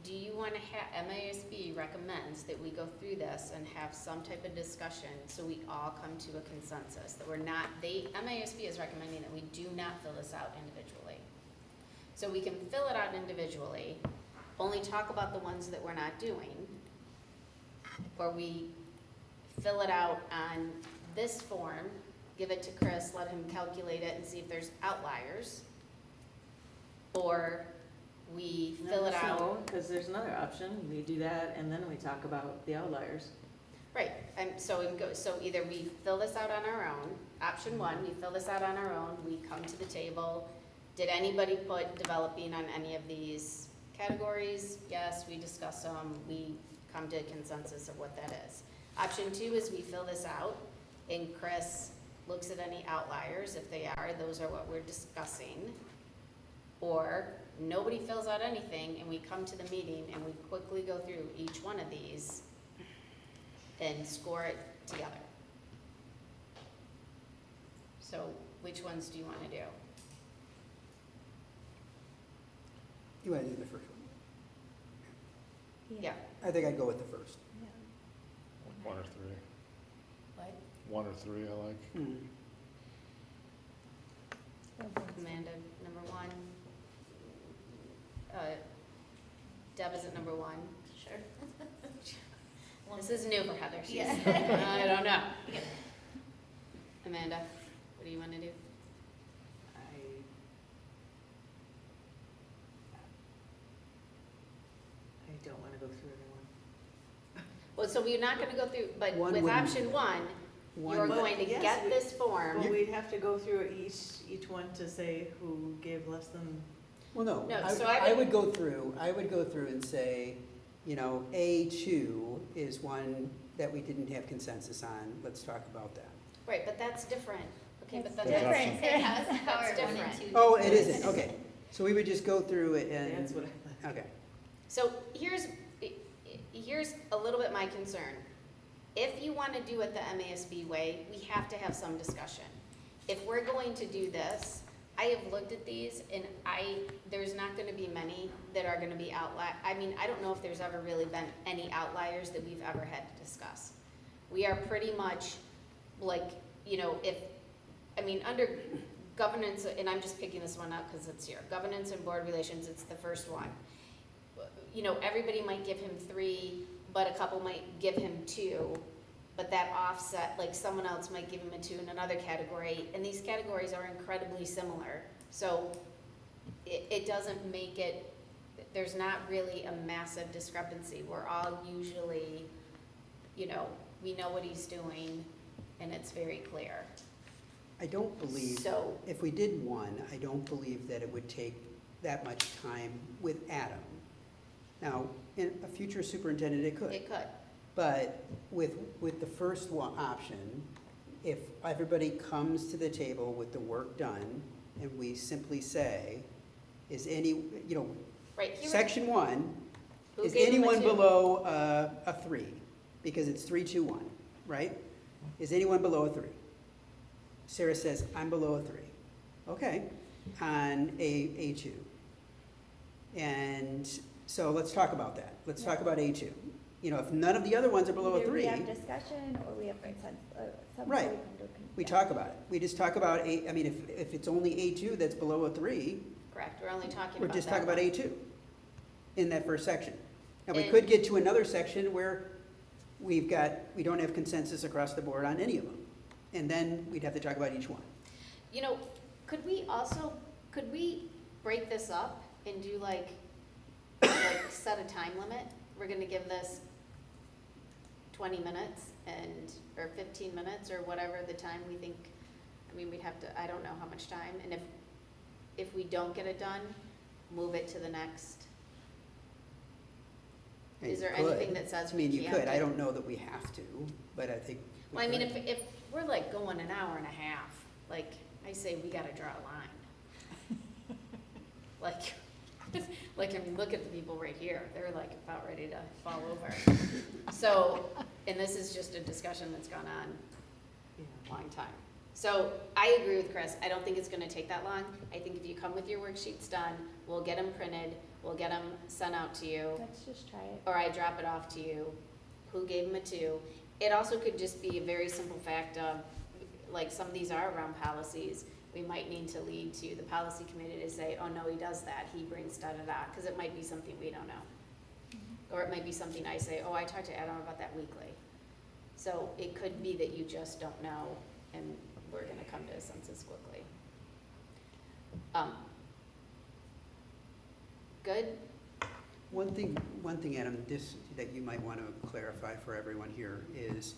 do you wanna have, MASB recommends that we go through this and have some type of discussion so we all come to a consensus, that we're not, MASB is recommending that we do not fill this out individually. So we can fill it out individually, only talk about the ones that we're not doing, or we fill it out on this form, give it to Chris, let him calculate it and see if there's outliers, or we fill it out. Because there's another option, we do that, and then we talk about the outliers. Right, and so we can go, so either we fill this out on our own, option one, we fill this out on our own, we come to the table. Did anybody put developing on any of these categories? Yes, we discuss them, we come to a consensus of what that is. Option two is we fill this out, and Chris looks at any outliers. If they are, those are what we're discussing. Or nobody fills out anything, and we come to the meeting and we quickly go through each one of these and score it together. So which ones do you want to do? You want to do the first one? Yeah. I think I'd go with the first. Yeah. One or three. What? One or three I like. Hmm. Amanda, number one. Deb is at number one. Sure. This is new for Heather. She's, Yeah. I don't know. Amanda, what do you want to do? I don't want to go through everyone. Well, so we're not going to go through, but One with wouldn't- option one, One you're would- going to Yes, get we- this form. Well, we'd have to go through each one to say who gave less than, Well, no, No, so I I would- would go through and say, you know, A2 is one that we didn't have consensus on, let's talk about that. Right, but that's different. Okay, but That's that's That's different. Say how is how That's are one and different. two? Oh, it isn't, okay. So we would just go through it and, that's what I like. okay. So here's a little bit my concern. If you want to do it the MASB way, we have to have some discussion. If we're going to do this, I have looked at these and there's not going to be many that are going to be I mean, I don't know if there's ever really been any outliers that we've ever had to discuss. We are pretty much like, you know, under governance, and I'm just picking this one up because it's here, governance and board relations, it's the first one. You know, everybody might give him 3, but a couple might give him 2, but that offset, like someone else might give him a 2 in another category, and these categories are incredibly similar. So it doesn't make it, there's not really a massive discrepancy. We're all usually, you know, we know what he's doing, and it's very clear. I don't believe, So, if we did one, I don't believe that it would take that much time with Adam. Now, in a future superintendent, it could. it could. But with the first one option, if everybody comes to the table with the work done, and we simply say, is any, you know, Right, here, section 1, who is gave him a anyone 2? below a 3? Because it's 3, 2, 1, right? Is anyone below a 3? Sarah says, I'm below a 3. Okay, on A2. And so let's talk about that. Let's talk about A2. You know, if none of the other ones are below a Either 3, we have discussion or we have consensus, some Right. way we come to a we yeah. talk about it. We just talk about I mean, if it's only A2 that's below a 3, Correct, we're only talking we're about just that talking about one. A2 in that first section. Now, we And- could get to another section where we don't have consensus across the board on any of them. And then we'd have to talk about each one. You know, could we break this up and do like set a time limit? We're gonna give this 20 minutes or 15 minutes or whatever the time we think, I mean, we'd have to, I don't know how much time. And if we don't get it done, move it to the next. And Is you there could. anything that says I we mean, you can't? could. I don't know that we have to, but I think. we Well, I mean, could. if we're like going an hour and a half, like, I say we gotta draw a line. Like, I mean, look at the people right here, they're like about ready to fall over. So, and this is just a discussion that's gone on a long time. So, I agree with Chris, I don't think it's gonna take that long. I think if you come with your worksheets done, we'll get them printed, we'll get them sent out to you, Let's just try it. or I drop it off to you, who gave them a 2. It also could just be a very simple fact of, like, some of these are around policies. we might need to lead to the policy committee to say, oh, no, he does that, he brings da-da-da, because it might be something we don't know. Or it might be something I say, oh, I talked to Adam about that weekly. So it could be that you just don't know, and we're gonna come to a census quickly. Good? One thing, Adam, that you might want to clarify for everyone here is,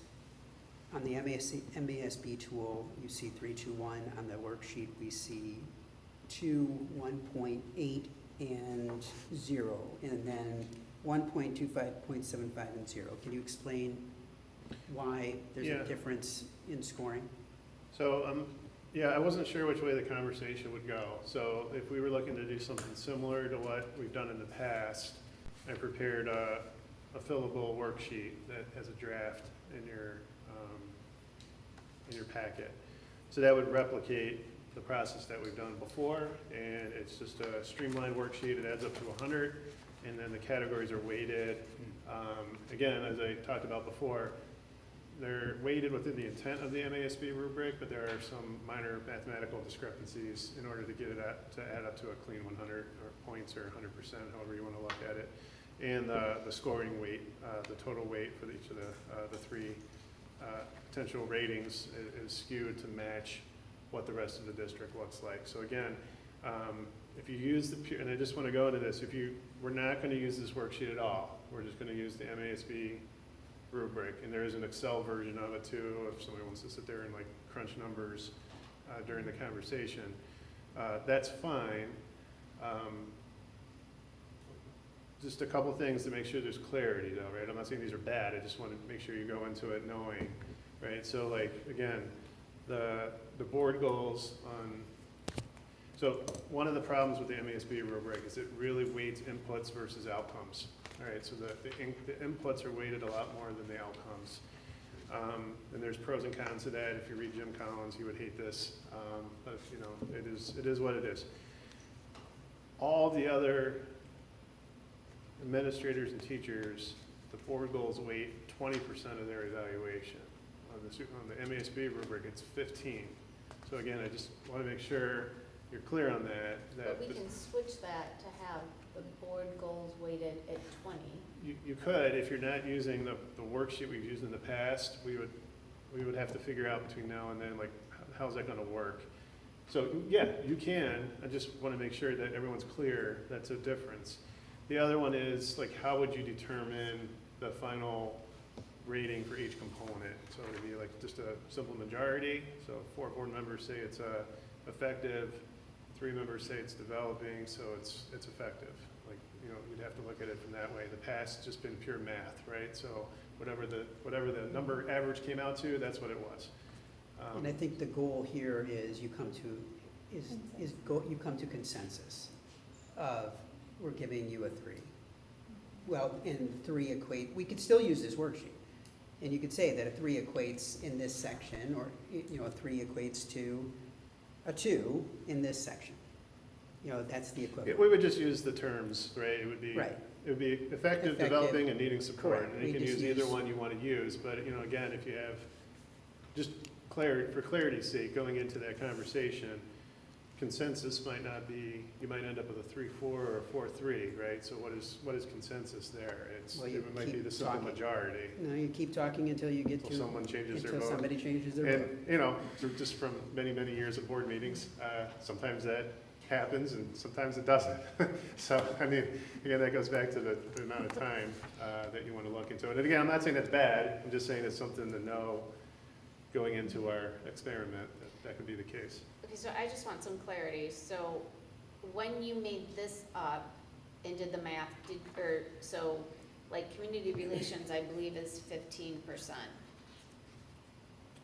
on the MASB tool, you see 321. On the worksheet, we see 2, 1.8, and 0, and then 1.25, 0.75, and 0. Can you explain why there's Yeah. a difference in scoring? So, yeah, I wasn't sure which way the conversation would go. So if we were looking to do something similar to what we've done in the past, I prepared a fillable worksheet that has a draft in your packet. So that would replicate the process that we've done before, and it's just a streamlined worksheet. It adds up to 100, and then the categories are weighted. Again, as I talked about before, they're weighted within the intent of the MASB rubric, but there are some minor mathematical discrepancies in order to get it to add up to a clean 100 or points or 100%, however you want to look at it. And the scoring weight, the total weight for each of the three potential ratings is skewed to match what the rest of the district looks like. So again, if you use and I just want to go into this, we're not going to use this worksheet at all. We're just going to use the MASB rubric, and there is an Excel version of it too, if somebody wants to sit there and like crunch numbers during the conversation. That's fine. Just a couple things to make sure there's clarity though, right? I'm not saying these are bad, I just want to make sure you go into it knowing, right? So like, again, the board goals on, so one of the problems with the MASB rubric is it really weights inputs versus outcomes. All right, so the inputs are weighted a lot more than the outcomes. And there's pros and cons to that. If you read Jim Collins, he would hate this, but you know, it is what it is. All the other administrators and teachers, the board goals weight 20% of their evaluation. On the MASB rubric, it's 15. So again, I just want to make sure you're clear on that. But we can switch that to have the board goals weighted at 20. You could, if you're not using the worksheet we've used in the past, we would have to figure out between now and then, like, how's that going to work? So yeah, you can. I just want to make sure that everyone's clear that's a difference. The other one is, like, how would you determine the final rating for each component? So it'd be like just a simple majority. So 4 board members say it's effective, 3 members say it's developing, so it's effective. Like, you know, you'd have to look at it from that way. The past just been pure math, right? So whatever the number average came out to, that's what it was. And I think the goal here is you come to consensus of, we're giving you a 3. Well, and 3 equate, we could still use this worksheet. And you could say that a 3 equates in this section, or, you know, a 3 equates to a 2 in this section. You know, that's the equivalent. We would just use the terms, right? It would be Right. It would be effective, developing, and needing support. Correct. And you We can just use either use- one you want to use. But, you know, again, if you have just for clarity's sake, going into that conversation, consensus might not be, you might end up with a 3-4 or a 4-3, right? So what is consensus there? Well, you It might be keep the simple talking. majority. No, you keep talking until you get Until to. someone changes their Until vote. somebody changes their vote. And, you know, just from many, many years of board meetings, sometimes that happens and sometimes it doesn't. So, I mean, again, that goes back to the amount of time that you want to look into it. And again, I'm not saying that's bad, I'm just saying it's something to know going into our experiment, that could be the case. Okay, so I just want some clarity. So when you made this up and did the math, so like community relations, I believe is 15%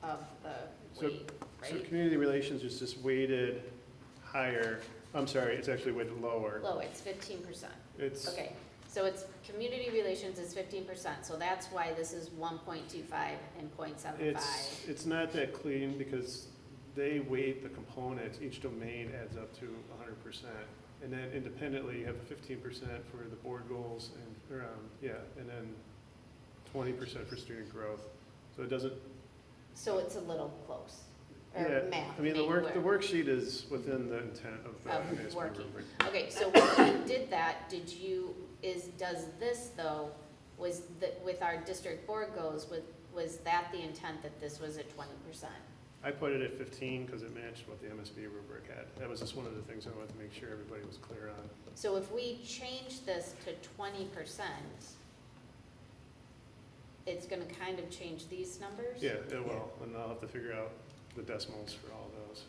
of the So- weight, So right? community relations is just weighted higher, I'm sorry, it's actually weighted lower. Low, it's 15%. It's, Okay, so it's, community relations is 15%, so that's why this is 1.25 and 0.75. it's not that clean because they weight the components, each domain adds up to 100%. And then independently, you have 15% for the board goals and, and then 20% for student growth. So it doesn't, So it's a little close. or Yeah, math. I mean, the maybe worksheet is within the intent of the Of MASB working. rubric. Okay, so when we did that, does this though, with our district board goals, was that the intent that this was at 20%? I put it at 15 because it matched what the MSB rubric had. That was just one of the things I wanted to make sure everybody was clear on. So if we change this to 20%, it's gonna kind of change these numbers? Yeah, it will, and I'll have to figure out the decimals for all those.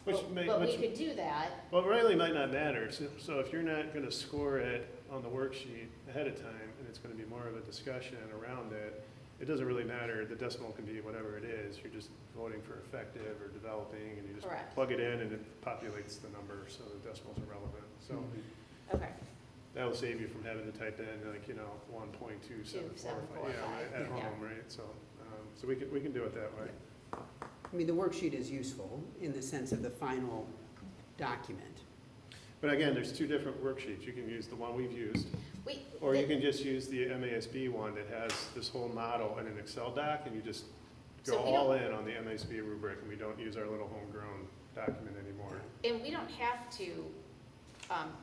But we could do that, Well, really might not matter. So if you're not going to score it on the worksheet ahead of time, and it's going to be more of a discussion around it, it doesn't really matter. The decimal can be whatever it is. You're just voting for effective or developing, and you just Correct. plug it in, and it populates the number, so the decimals are relevant. So okay, that'll save you from having to type in, like, 1.2745, at yeah. home, right? So, so we can do it that way. I mean, the worksheet is useful in the sense of the final document. But again, there's two different worksheets. You can use the one we've used, we. or you can just use the MASB one that has this whole model in an Excel doc, and you just go So we all in on the MASB rubric, and we don't use our little homegrown document anymore. And we don't have to,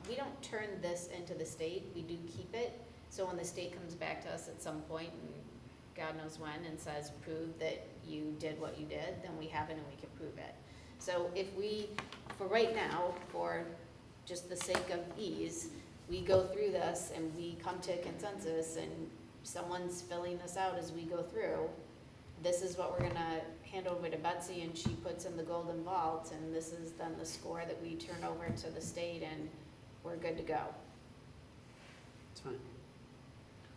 we don't turn this into the state, we do keep it. So when the state comes back to us at some point, and God knows when, and says, prove that you did what you did, then we have it and we can prove it. So if we, for right now, for just the sake of ease, we go through this and we come to a consensus and someone's filling this out as we go through, this is what we're gonna hand over to Betsy and she puts in the golden vault, and this is then the score that we turn over to the state and we're good to go. It's fine.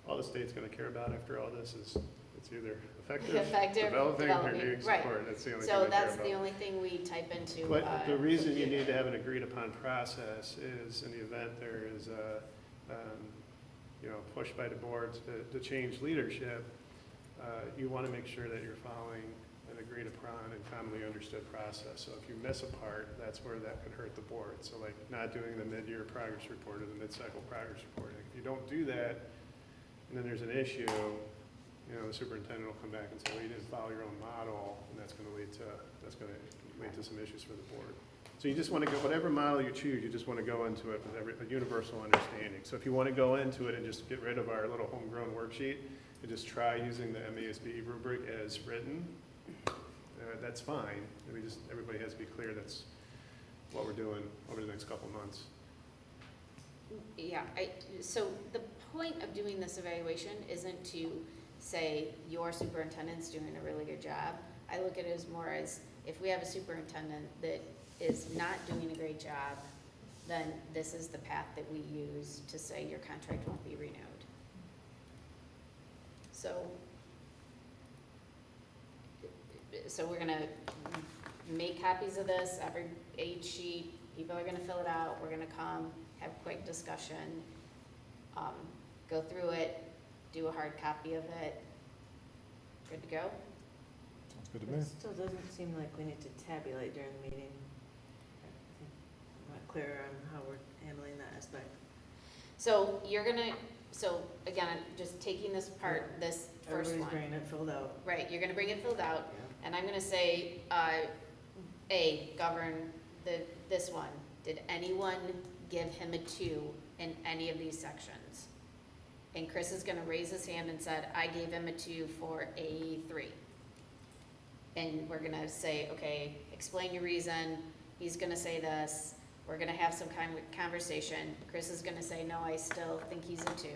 All the state's gonna care about after all this is, it's either Effective, effective, developing, or developing, doing right. support. That's the only thing So they care that's the about. only thing we type into. But the reason you need to have an agreed upon process is in the event there is a, push by the board to change leadership, you want to make sure that you're following an agreed upon and commonly understood process. So if you miss a part, that's where that could hurt the board. So like not doing the mid-year progress report or the mid-cycle progress report. If you don't do that, and then there's an issue, the superintendent will come back and say, well, you didn't follow your own model, and that's going to lead to some issues for the board. So you just want to go, whatever model you choose, you just want to go into it with a universal understanding. So if you want to go into it and just get rid of our little homegrown worksheet and just try using the MASB rubric as written, that's fine. Everybody has to be clear that's what we're doing over the next couple of months. Yeah, so the point of doing this evaluation isn't to say your superintendent's doing a really good job. I look at it as more as if we have a superintendent that is not doing a great job, then this is the path that we use to say your contract won't be renewed. So we're gonna make copies of this, every aid sheet, people are gonna fill it out, we're gonna come, have a quick discussion, go through it, do a hard copy of it. Good to go? Sounds good to me. It still doesn't seem like we need to tabulate during the meeting. I think I'm not clear on how we're handling that aspect. So so again, just taking this part, this first Everybody's one. bringing it filled out. Right, you're gonna bring it filled out, Yeah. and I'm gonna say, govern this one. Did anyone give him a 2 in any of these sections? And Chris is gonna raise his hand and said, I gave him a 2 for a 3. And we're gonna say, okay, explain your reason, he's gonna say this, we're gonna have some kind of conversation, Chris is gonna say, no, I still think he's a 2.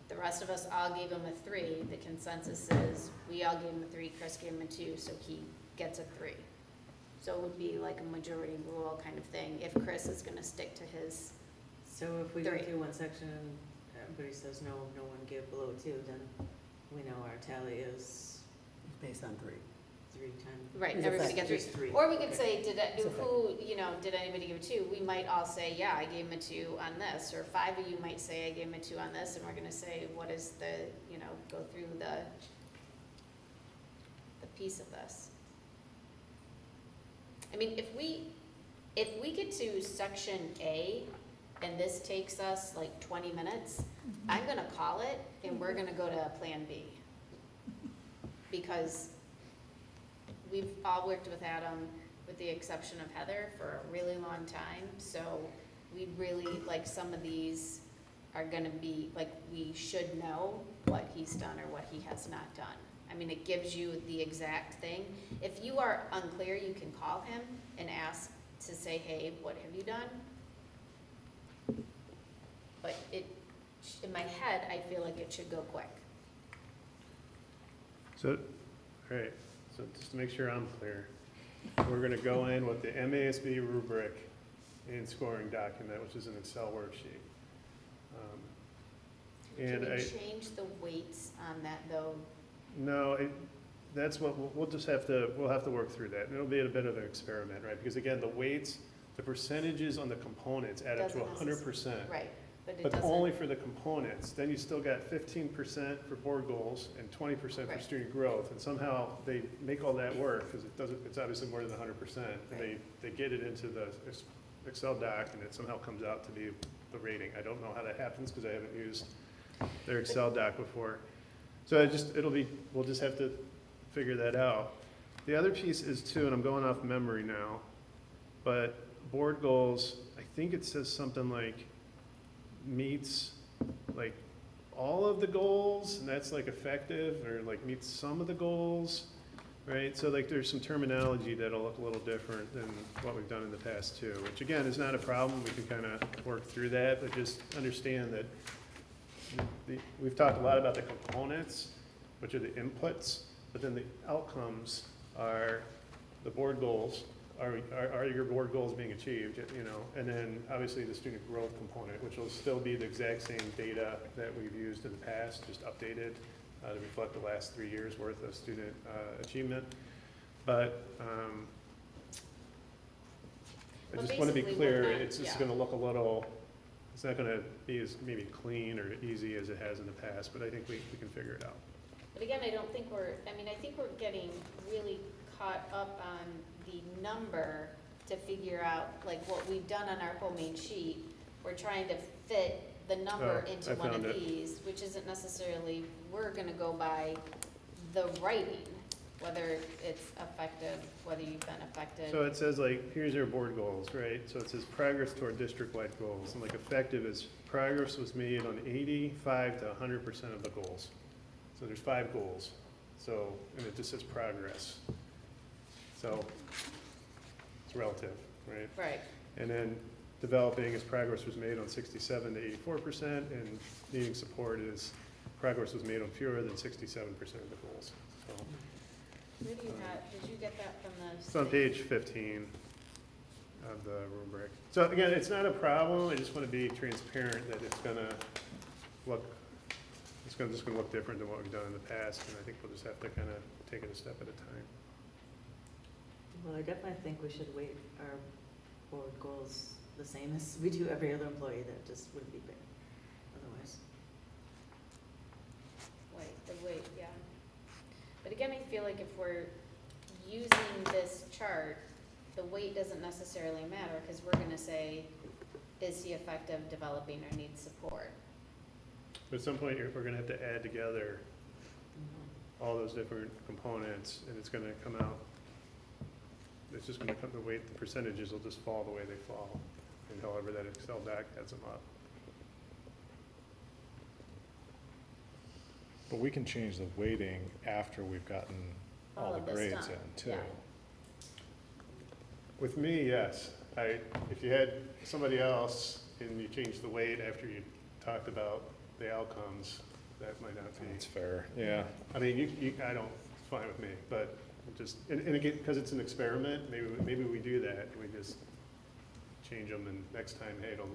The rest of us all gave him a 3, the consensus is, we all gave him a 3, Chris gave him a 2, so he gets a 3. So it would be like a majority rule kind of thing, if Chris is gonna stick to his, So if we go 3. through one section and everybody says no one gave below 2, then we know our tally is Based on 3. 3 times. right, Is everybody effective. gets Just 3. 3. Or we could Okay. say, It's did anybody give a 2? We might all say, yeah, I gave him a 2 on this, or 5 of you might say, I gave him a 2 on this, and we're gonna say, what is the, go through the piece of this. I mean, if we get to section A, and this takes us like 20 minutes, I'm gonna call it, and we're gonna go to plan B. Because we've all worked with Adam, with the exception of Heather, for a really long time, so we really, like, some of these are gonna be, like, we should know what he's done or what he has not done. I mean, it gives you the exact thing. If you are unclear, you can call him and ask to say, hey, what have you done? But in my head, I feel like it should go quick. So, all right, so just to make sure I'm clear, we're gonna go in with the MASB rubric and scoring document, which is an Excel worksheet. Can And we change the weights on that, though? no, that's what, we'll just have to, we'll have to work through that. And it'll be a bit of an experiment, right? Because again, the weights, the percentages on the components add up to Doesn't 100%. Right, but it But doesn't. only for the components. Then you still got 15% for board goals and 20% for Right. student growth. And somehow they make all that work, because it doesn't, it's obviously more than 100%. And they get it into the Excel doc, and it somehow comes out to be the rating. I don't know how that happens, because I haven't used their Excel doc before. So we'll just have to figure that out. The other piece is too, and I'm going off memory now, but board goals, I think it says something like meets like all of the goals, and that's like effective, or like meets some of the goals, right? So like there's some terminology that'll look a little different than what we've done in the past too, which again is not a problem. We can kind of work through that, but just understand that we've talked a lot about the components, which are the inputs, but then the outcomes are the board goals. Are your board goals being achieved, you know? And then obviously the student growth component, which will still be the exact same data that we've used in the past, just updated to reflect the last 3 years worth of student achievement. But I just want to be basically, clear, we're not- it's just yeah. going to look a little, it's not going to be as maybe clean or easy as it has in the past, but I think we can figure it out. But again, I don't think I think we're getting really caught up on the number to figure out, like, what we've done on our whole main sheet. We're trying to fit the number Oh, into I one of found it. these, which isn't necessarily, we're gonna go by the writing, whether it's effective, whether you've been effective. So it says like, here's your board goals, right? So it says progress toward district-wide goals, and like effective is progress was made on 85 to 100% of the goals. So there's 5 goals, so, and it just says progress. So it's relative, right? Right, And then developing is progress was made on 67 to 84%, and needing support is progress was made on fewer than 67% of the goals. So where do you have, did you get that from the? it's on page 15 of the rubric. So again, it's not a problem, I just want to be transparent that it's gonna look, just gonna look different than what we've done in the past, and I think we'll just have to kind of take it a step at a time. Well, I definitely think we should weight our board goals the same as we do every other employee. That just wouldn't be fair otherwise. Wait, yeah. But again, I feel like if we're using this chart, the weight doesn't necessarily matter, because we're gonna say, is he effective, developing, or needs support? But at some point, we're gonna have to add together all those different components, and it's gonna come out, it's just gonna come, the weight, the percentages will just fall the way they fall, and however that Excel doc adds them up. But we can change the weighting after we've gotten all All the of this grades done, in too. yeah. With me, yes. If you had somebody else and you changed the weight after you talked about the outcomes, that might not be. That's fair, yeah. I mean, I don't, it's fine with me, but just, and again, because it's an experiment, maybe we do that, we just change them, and next time, hey, it'll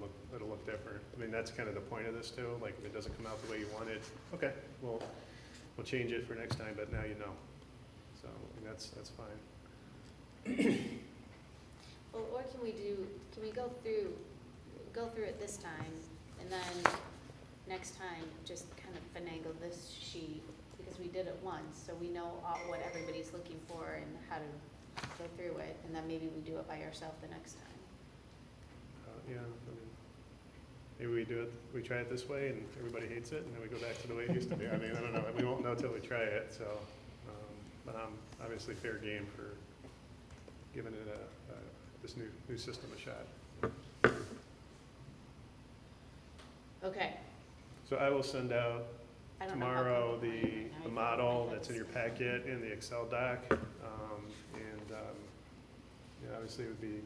look different. I mean, that's kind of the point of this too, like, if it doesn't come out the way you wanted, okay, we'll change it for next time, but now you know. So, I mean, that's fine. Well, or can we go through it this time, and then next time, just kind of finagle this sheet, because we did it once, so we know what everybody's looking for and how to go through it, and then maybe we do it by ourselves the next time. Yeah, I mean, maybe we try it this way, and everybody hates it, and then we go back to the way it used to be. I mean, I don't know, we won't know till we try it, so. but I'm obviously fair game for giving it this new system a shot. Okay. So I will send out I don't know how tomorrow people find it. Now the you model find that's in it. your packet and the Excel doc. Yeah, obviously it would be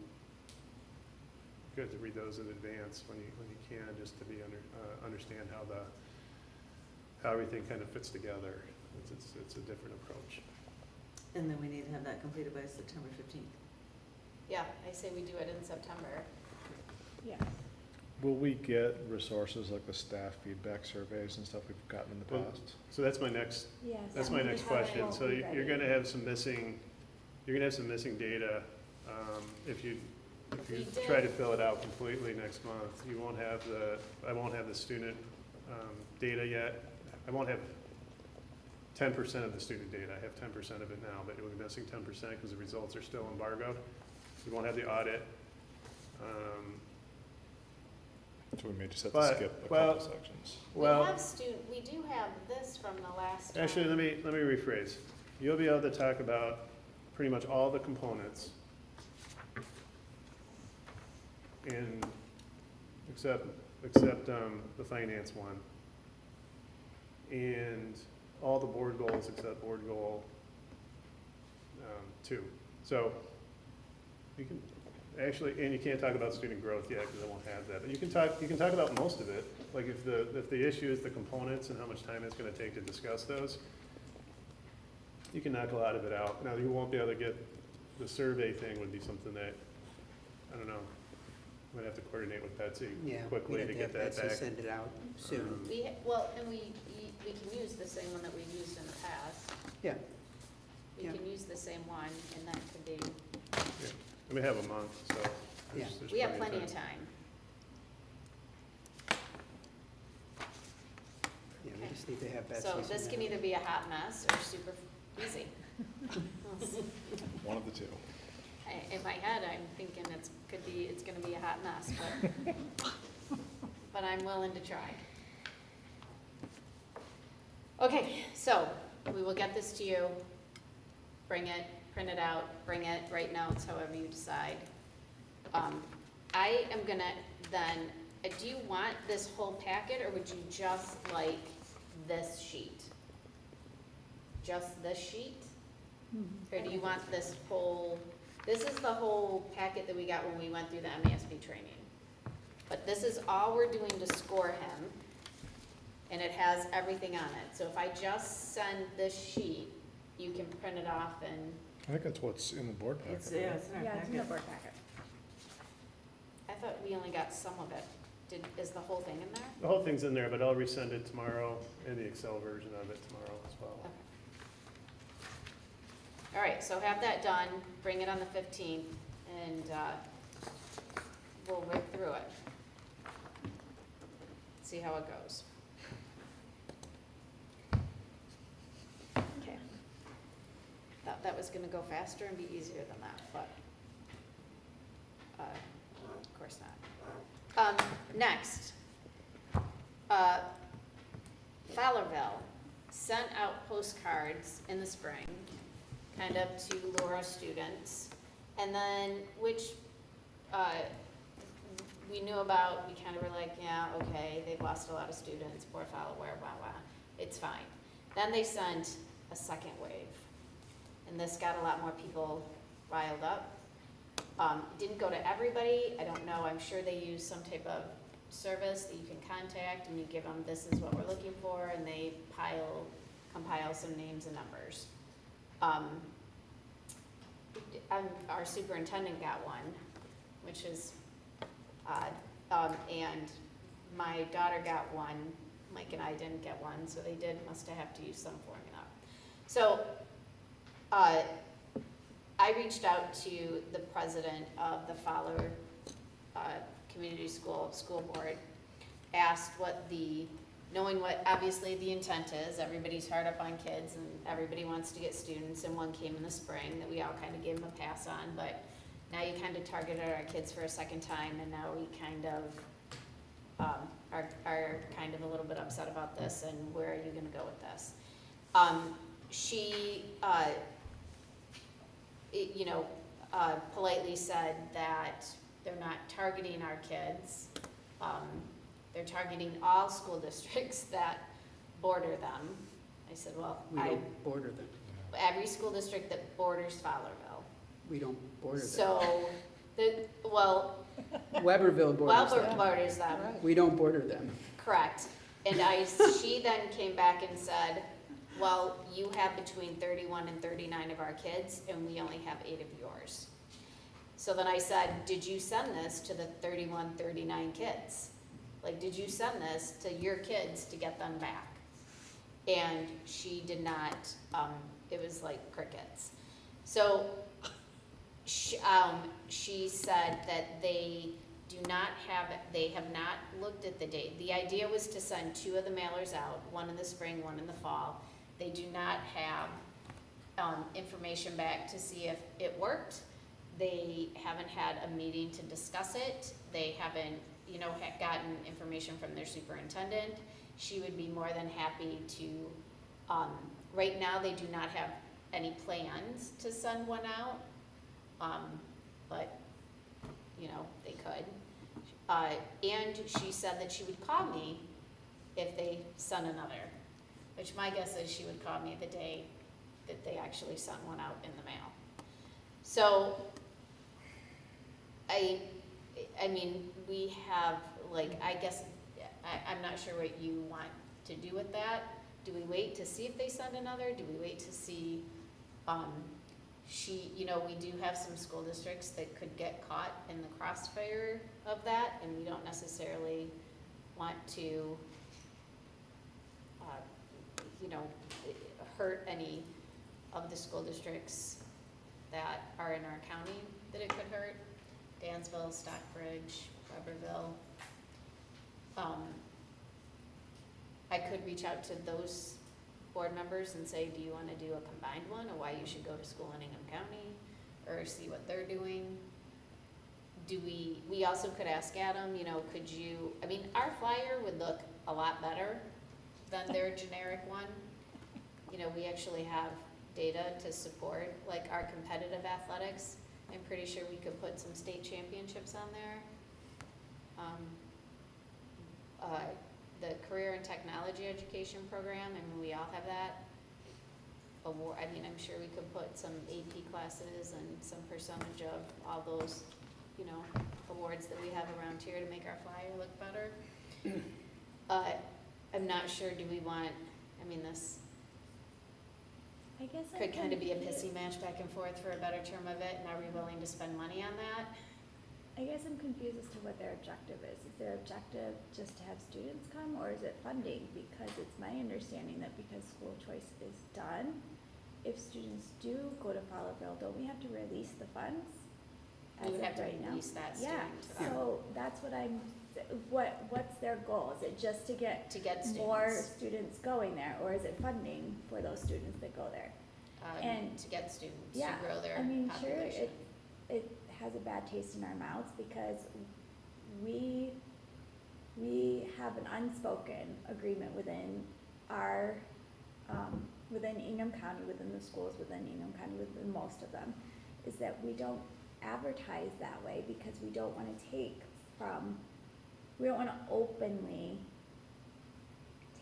good to read those in advance when you can, just to understand how everything kind of fits together. It's a different approach. And then we need to have that completed by September 15th. Yeah, I say we do it in September. Yeah. Will we get resources like the staff feedback surveys and stuff we've gotten in the Well, past? So that's my next Yes. That's we my next have question. it So all you're ready. gonna have some missing data. If you We try to did. fill it out completely next month, I won't have the student data yet. I won't have 10% of the student data. I have 10% of it now, but you'll be missing 10% because the results are still embargoed. We won't have the audit. So we may just have But- to skip a well- couple sections. Well, We do have this from the last time. actually, let me rephrase. You'll be able to talk about pretty much all the components except the finance one. And all the board goals except board goal 2. So you can, actually, and you can't talk about student growth yet because I won't have that. But you can talk about most of it. Like if the issue is the components and how much time it's going to take to discuss those, you can knock a lot of it out. Now, you won't be able to get, the survey thing would be something that, I don't know, we'd have to coordinate with Betsy Yeah, quickly we'd to have get that Betsy back. send it out soon. And we can use the same one that we've used in the past. Yeah, We Yeah. can use the same one, and that could be, And we have a month, so there's we have plenty of time. yeah, we Okay. just need to have Betsy. So send this that can out. either be a hot mess or super easy. One of the two. In my head, I'm thinking it's gonna be a hot mess, but I'm willing to try. Okay, so we will get this to you, bring it, print it out, bring it, write notes, however you decide. I am gonna then, do you want this whole packet, or would you just like this sheet? Just this sheet? Or do you want this is the whole packet that we got when we went through the MASB training. But this is all we're doing to score him, and it has everything on it. So if I just send this sheet, you can print it off and, I think that's what's in the board packet. It's right? in our Yeah, it's in the packet. board packet. I thought we only got some of it. Is the whole thing in there? The whole thing's in there, but I'll resend it tomorrow and the Excel version of it tomorrow as well. Okay. All right, so have that done, bring it on the 15th, and we'll rip through it. See how it goes. Okay. Thought that was gonna go faster and be easier than that, but, of course not. Next, Fowlerville sent out postcards in the spring, kind of to Laura students, and then, which, we knew about, we kind of were like, yeah, okay, they've lost a lot of students, poor Fowlerville, blah, blah, it's fine. Then they sent a second wave, and this got a lot more people riled up. Didn't go to everybody, I don't know, I'm sure they use some type of service that you can contact, and you give them, this is what we're looking for, and they compile some names and numbers. Our superintendent got one, which is odd, and my daughter got one, Mike and I didn't get one, so they must have to use some formula. So, I reached out to the president of the Fowler Community School Board, asked knowing what obviously the intent is, everybody's hard up on kids and everybody wants to get students, and one came in the spring that we all kind of gave them a pass on, but now you kind of targeted our kids for a second time, and now we kind of are kind of a little bit upset about this, and where are you gonna go with this? she, politely said that they're not targeting our kids. They're targeting all school districts that border them. I said, well, We don't border them. every school district that borders Fowlerville. We don't border them. So, Weberville borders Weber them. borders them, We don't border them. correct. And she then came back and said, well, you have between 31 and 39 of our kids, and we only have 8 of yours. So then I said, did you send this to the 31, 39 kids? Like, did you send this to your kids to get them back? And she did not, it was like crickets. So she said that they have not looked at the date. The idea was to send 2 of the mailers out, one in the spring, one in the fall. They do not have information back to see if it worked. They haven't had a meeting to discuss it. They haven't, gotten information from their superintendent. She would be more than happy to, right now they do not have any plans to send one out, but, they could. And she said that she would call me if they sent another, which my guess is she would call me the day that they actually sent one out in the mail. So, I mean, we have, I guess, I'm not sure what you want to do with that. Do we wait to see if they send another? Do we wait to see, we do have some school districts that could get caught in the crossfire of that, and we don't necessarily want to, hurt any of the school districts that are in our county that it could hurt. Dansville, Stockbridge, Weberville. I could reach out to those board members and say, do you want to do a combined one, or why you should go to school in Ingham County, or see what they're doing? We also could ask Adam, could you, our flyer would look a lot better than their generic one. We actually have data to support, our competitive athletics. I'm pretty sure we could put some state championships on there. The career and technology education program, we all have that. Award, I'm sure we could put some AP classes and some percentage of all those, awards that we have around here to make our flyer look better. I'm not sure, do we want, this I guess could kind of be a pissy match back and forth, for a better term of it, and are we willing to spend money on that? I guess I'm confused as to what their objective is. Is their objective just to have students come, or is it funding? Because it's my understanding that because school choice is done, if students do go to Fowlerville, don't we have to release the funds? We would As of have to right now? release that Yeah, student to them. so that's what what's their goal? Is it just to get To get more students, students going there, or is it funding for those students that go there? and- to get students, to Yeah, grow their I mean, sure, population. it has a bad taste in our mouths because we have an unspoken agreement within our, within Ingham County, within the schools within Ingham County, within most of them, is that we don't advertise that way because we don't wanna we don't wanna openly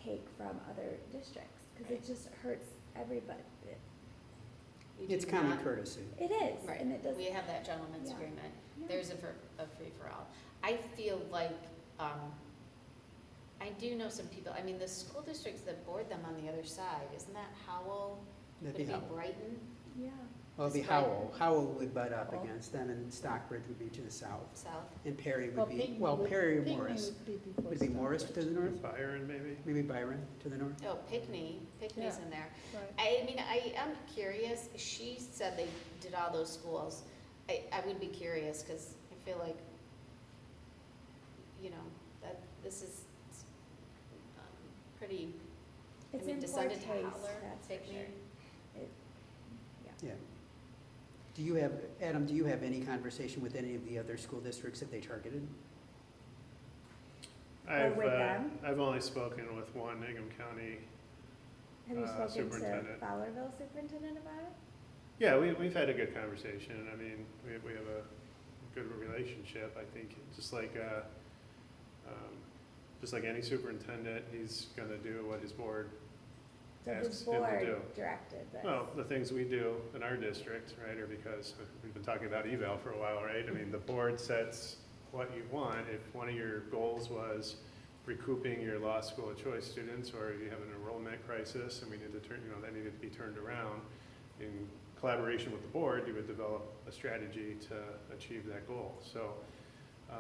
take from other districts, cause it just hurts everybody. We do It's common not- courtcy. It is, Right, and it does. we have that gentleman's Yeah. agreement. Yeah. There's a free-for-all. I feel like, I do know some people, the school districts that board them on the other side, isn't that Howell? That'd Would be it be Howell. Brighton, Yeah. Well, it'd be It's right. Howell. Howell would butt up Oh. against them, and Stockbridge would be to the south. south? And Perry Well, would be, Pinckney well, would- Perry or Pinckney Morris. would be before Would it be Morris to Stockbridge. the north? Byron, maybe? Maybe Byron to the north? Oh, Pinckney's Yeah. in there. Right. I am curious, she said they did all those schools. I would be curious, because I feel like, that this is pretty, It's to in poor send it taste, to Howler, that's for Pinckney. sure. Yeah. Do you have, Adam, do you have any conversation with any of the other school districts that they targeted? Or with them? I've only spoken with one, Ingham County Have you spoken to superintendent. Fowlerville superintendent about it? Yeah, we've had a good conversation. I mean, we have a good relationship. I think just like any superintendent, he's gonna do what his board So the asks him to do. board directed this. Well, the things we do in our district, right, are because we've been talking about eval for a while, right? I mean, the board sets what you want. If one of your goals was recouping your law school of choice students, or you have an enrollment crisis and we need to that needed to be turned around, in collaboration with the board, you would develop a strategy to achieve that goal. So, I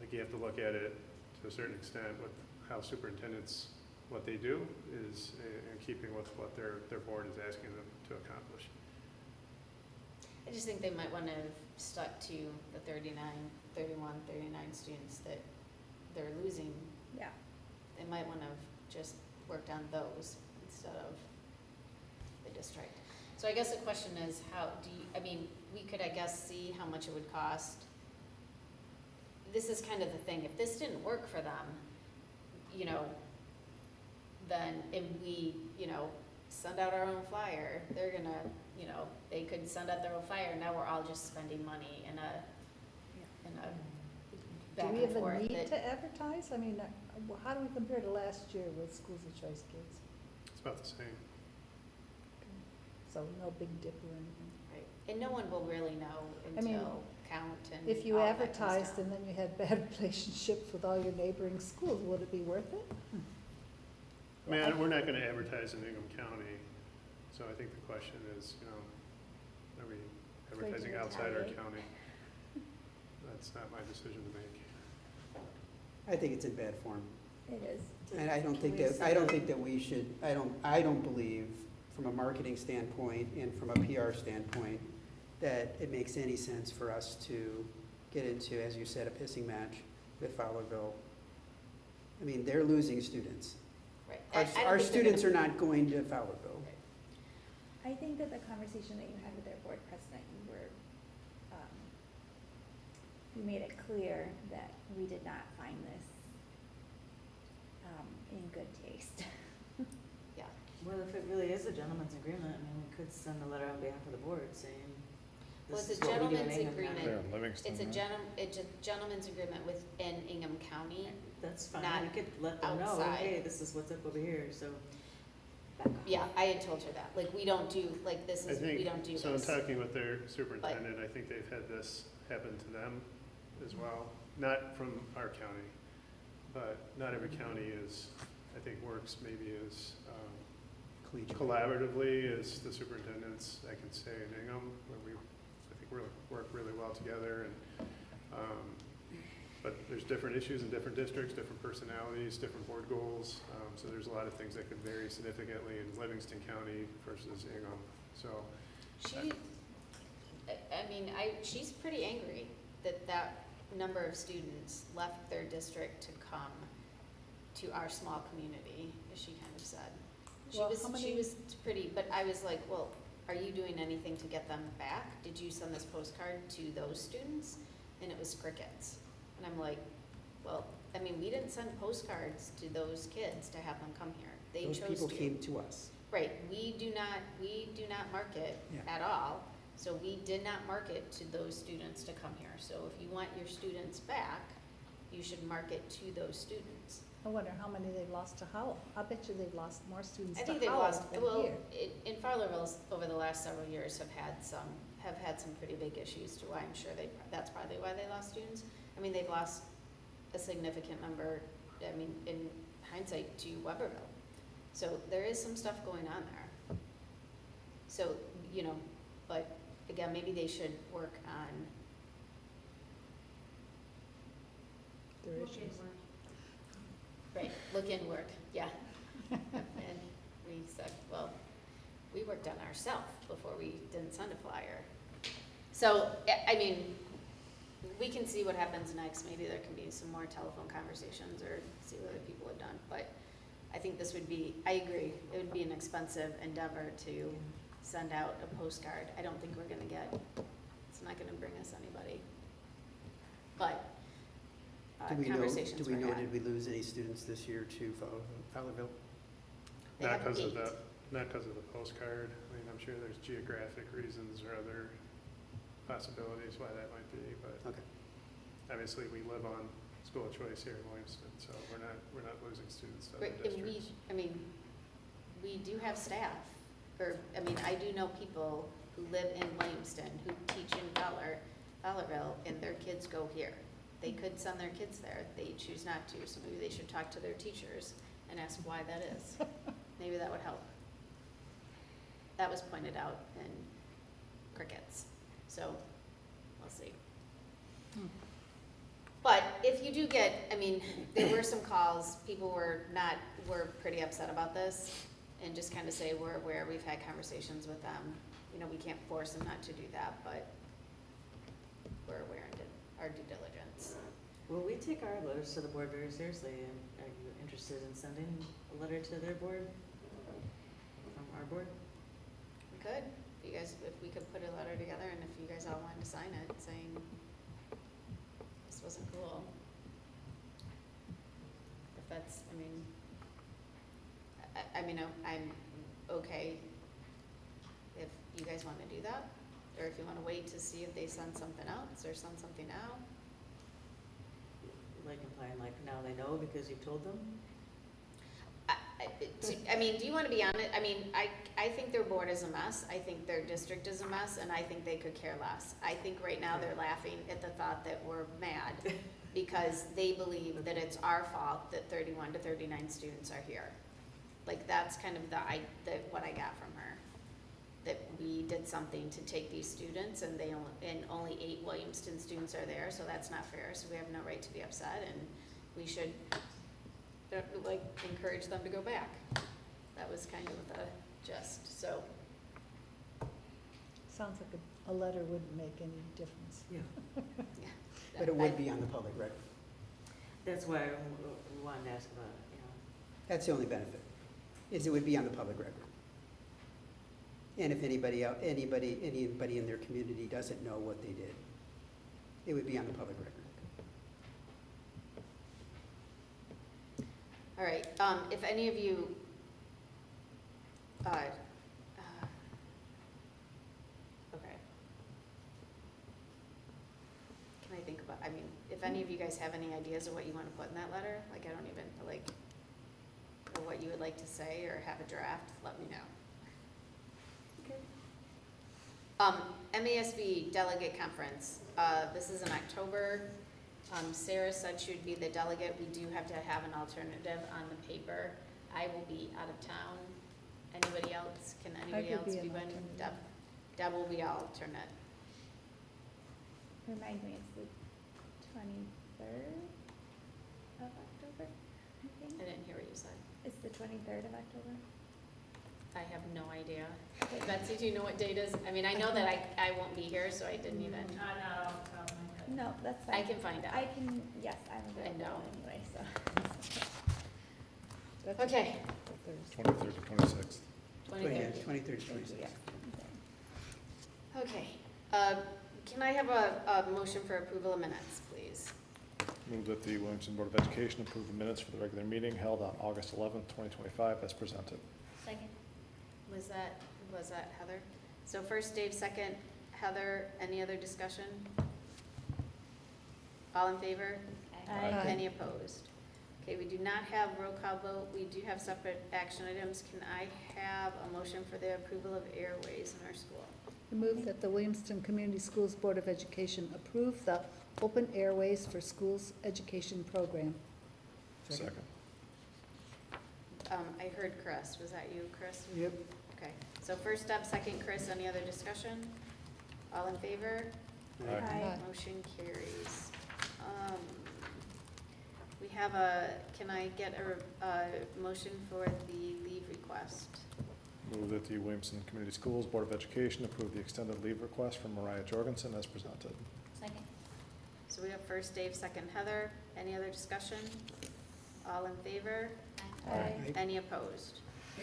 think you have to look at it to a certain extent with how superintendents, what they do is in keeping with what their board is asking them to accomplish. I just think they might want to have stuck to the 39 students that they're losing. Yeah. They might want to have just worked on those instead of the district. So I guess the question is, how do you, I mean, we could, I guess, see how much it would cost. This is kind of the thing, if this didn't work for them, you know, then if we, you know, send out our own flyer, they're gonna, you know, they could send out their own flyer, now we're all just spending money in a back Do we and have forth a need that- to advertise? I mean, how do we compare to last year with schools of choice kids? It's about the same. So no big dip or anything. Right, and no one will really know I mean, until count and If you all that comes advertised down. and then you had bad relationships with all your neighboring schools, would it be worth it? I mean, we're not gonna advertise in Ingham County, so I think the question is, you know, are we advertising outside our retaliate. county? That's not my decision to make. I think it's in bad form. It is. And I don't think Can we that, say I don't that- think that we should, I don't believe, from a marketing standpoint and from a PR standpoint, that it makes any sense for us to get into, as you said, a pissing match with Fowlerville. I mean, they're losing students. Right. Our, I don't our think they're students gonna- are not going to Fowlerville. I think that the conversation that you had with their board president, you made it clear that we did not find this in good taste. Yeah, Well, if it really is a gentleman's agreement, I mean, we could send a letter on behalf of the board saying, well, this it's is a what we do in gentleman's Ingham County. agreement. There in Livingston, It's a gentleman's agreement within Ingham County. That's fine, Not we could let them know, outside. hey, this is what's up over here, so. Yeah, I had told her that, like, we don't do, like, this I is, we think, don't do this. so in talking with their superintendent, I think they've had this happen to them as well. Not from our county, but not every county is, I think, works maybe as Collegiate. collaboratively as the superintendents, I can say, in Ingham, where I think we work really well together. And but there's different issues in different districts, different personalities, different board goals. So there's a lot of things that could vary significantly in Livingston County versus Ingham. So She, I mean, she's pretty angry that number of students left their district to come to our small community, as she kind of said. Well, how She many- was pretty, but I was like, well, are you doing anything to get them back? Did you send this postcard to those students? And it was crickets. And I'm like, well, I mean, we didn't send postcards to those kids to have them come here. They Those chose people to. came to us. Right, we do not market Yeah. at all, so we did not market to those students to come here. So if you want your students back, you should market to those students. I wonder how many they've lost to Howell. I bet you they've lost more students I to think they've Howell lost, than well, here. in Fowlerville, over the last several years, have had some pretty big issues to why I'm sure that's probably why they lost students. I mean, they've lost a significant number, I mean, in hindsight, to Weberville. So there is some stuff going on there. So, you know, but again, maybe they should work on, Their Look issues. inward. right, look inward, yeah. And we said, well, we worked on ourselves before we didn't send a flyer. So, I mean, we can see what happens next. Maybe there can be some more telephone conversations or see what other people have done. But I think this would be, I agree, it would be an expensive endeavor to send out a postcard. I don't think we're gonna get, it's not gonna bring us anybody. But Do we know, conversations do we were know, had. did we lose any students this year to Fowlerville? They Not have because of 8. not because of the postcard. I mean, I'm sure there's geographic reasons or other possibilities why that might be, but Okay. obviously we live on school of choice here in Williamston, so we're not losing students to other Right, and we, districts. I mean, we do have staff, or, I mean, I do know people who live in Williamston, who teach in Fowlerville, and their kids go here. They could send their kids there, they choose not to, so maybe they should talk to their teachers and ask why that is. Maybe that would help. That was pointed out in crickets, so we'll see. But if you do get, I mean, there were some calls, people were pretty upset about this, and just kind of say, we're aware, we've had conversations with them. You know, we can't force them not to do that, but we're aware and did our due diligence. Well, we take our letters to the board very seriously, and are you interested in sending a letter to their board from our board? We could, if we could put a letter together, and if you guys all wanted to sign it, saying this wasn't cool. If that's, I mean, I'm okay if you guys want to do that, or if you want to wait to see if they send something else, or send something out. Like implying like now they know because you've told them? I mean, do you want to be on it? I mean, I think their board is a mess. I think their district is a mess, and I think they could care less. I think right now they're laughing at the thought that we're mad because they believe that it's our fault that 31 to 39 students are here. Like, that's kind of what I got from her. That we did something to take these students, and only 8 Williamston students are there, so that's not fair. So we have no right to be upset, and we should encourage them to go back. That was kind of the gist, so. Sounds like a letter wouldn't make any difference. Yeah. Yeah. But it would be on the public record. That's why we wanted to ask about it, you know. That's the only benefit, is it would be on the public record. And if anybody in their community doesn't know what they did, it would be on the public record. All right, if any of you, okay. Can I think about, I mean, if any of you guys have any ideas of what you want to put in that letter, like, I don't even, or what you would like to say, or have a draft, let me know. MASB Delegate Conference, this is in October. Sarah said she would be the delegate. We do have to have an alternative on the paper. I will be out of town. Anybody else? Can anybody could else be be an one? alternative. Deb will be alternate. Remind me, it's the 23rd of October, I I think? didn't hear what you said. It's the 23rd of October? I have no idea. Betsy, do you know what date is? I mean, I know that I won't be here, so I didn't even, Not off the top of my head. No, that's fine. I can find out. I can, yes, I'm I know. available anyway, so. That's Okay, Thursday. 23rd to 26th. 23rd. 23rd, 26th. Yeah. Okay. Can I have a motion for approval of minutes, please? Move that the Williamston Board of Education approve the minutes for the regular meeting held on August 11th, 2025 as presented. Second. Was that Heather? So first Dave, second Heather. Any other discussion? All in favor? Aye. Any opposed? Okay, we do not have roll call vote. We do have separate action items. Can I have a motion for the approval of airways in our school? I move that the Williamston Community Schools Board of Education approve the Open Airways for Schools Education Program. Second. I heard Chris. Was that you, Chris? Yep. Okay, so first up, second Chris. Any other discussion? All in favor? Aye. Aye. Motion carries. We have can I get a motion for the leave request? Move that the Williamston Community Schools Board of Education approve the extended leave request from Mariah Jorgensen as presented. Second. So we have first Dave, second Heather. Any other discussion? All in favor? Aye. Any opposed?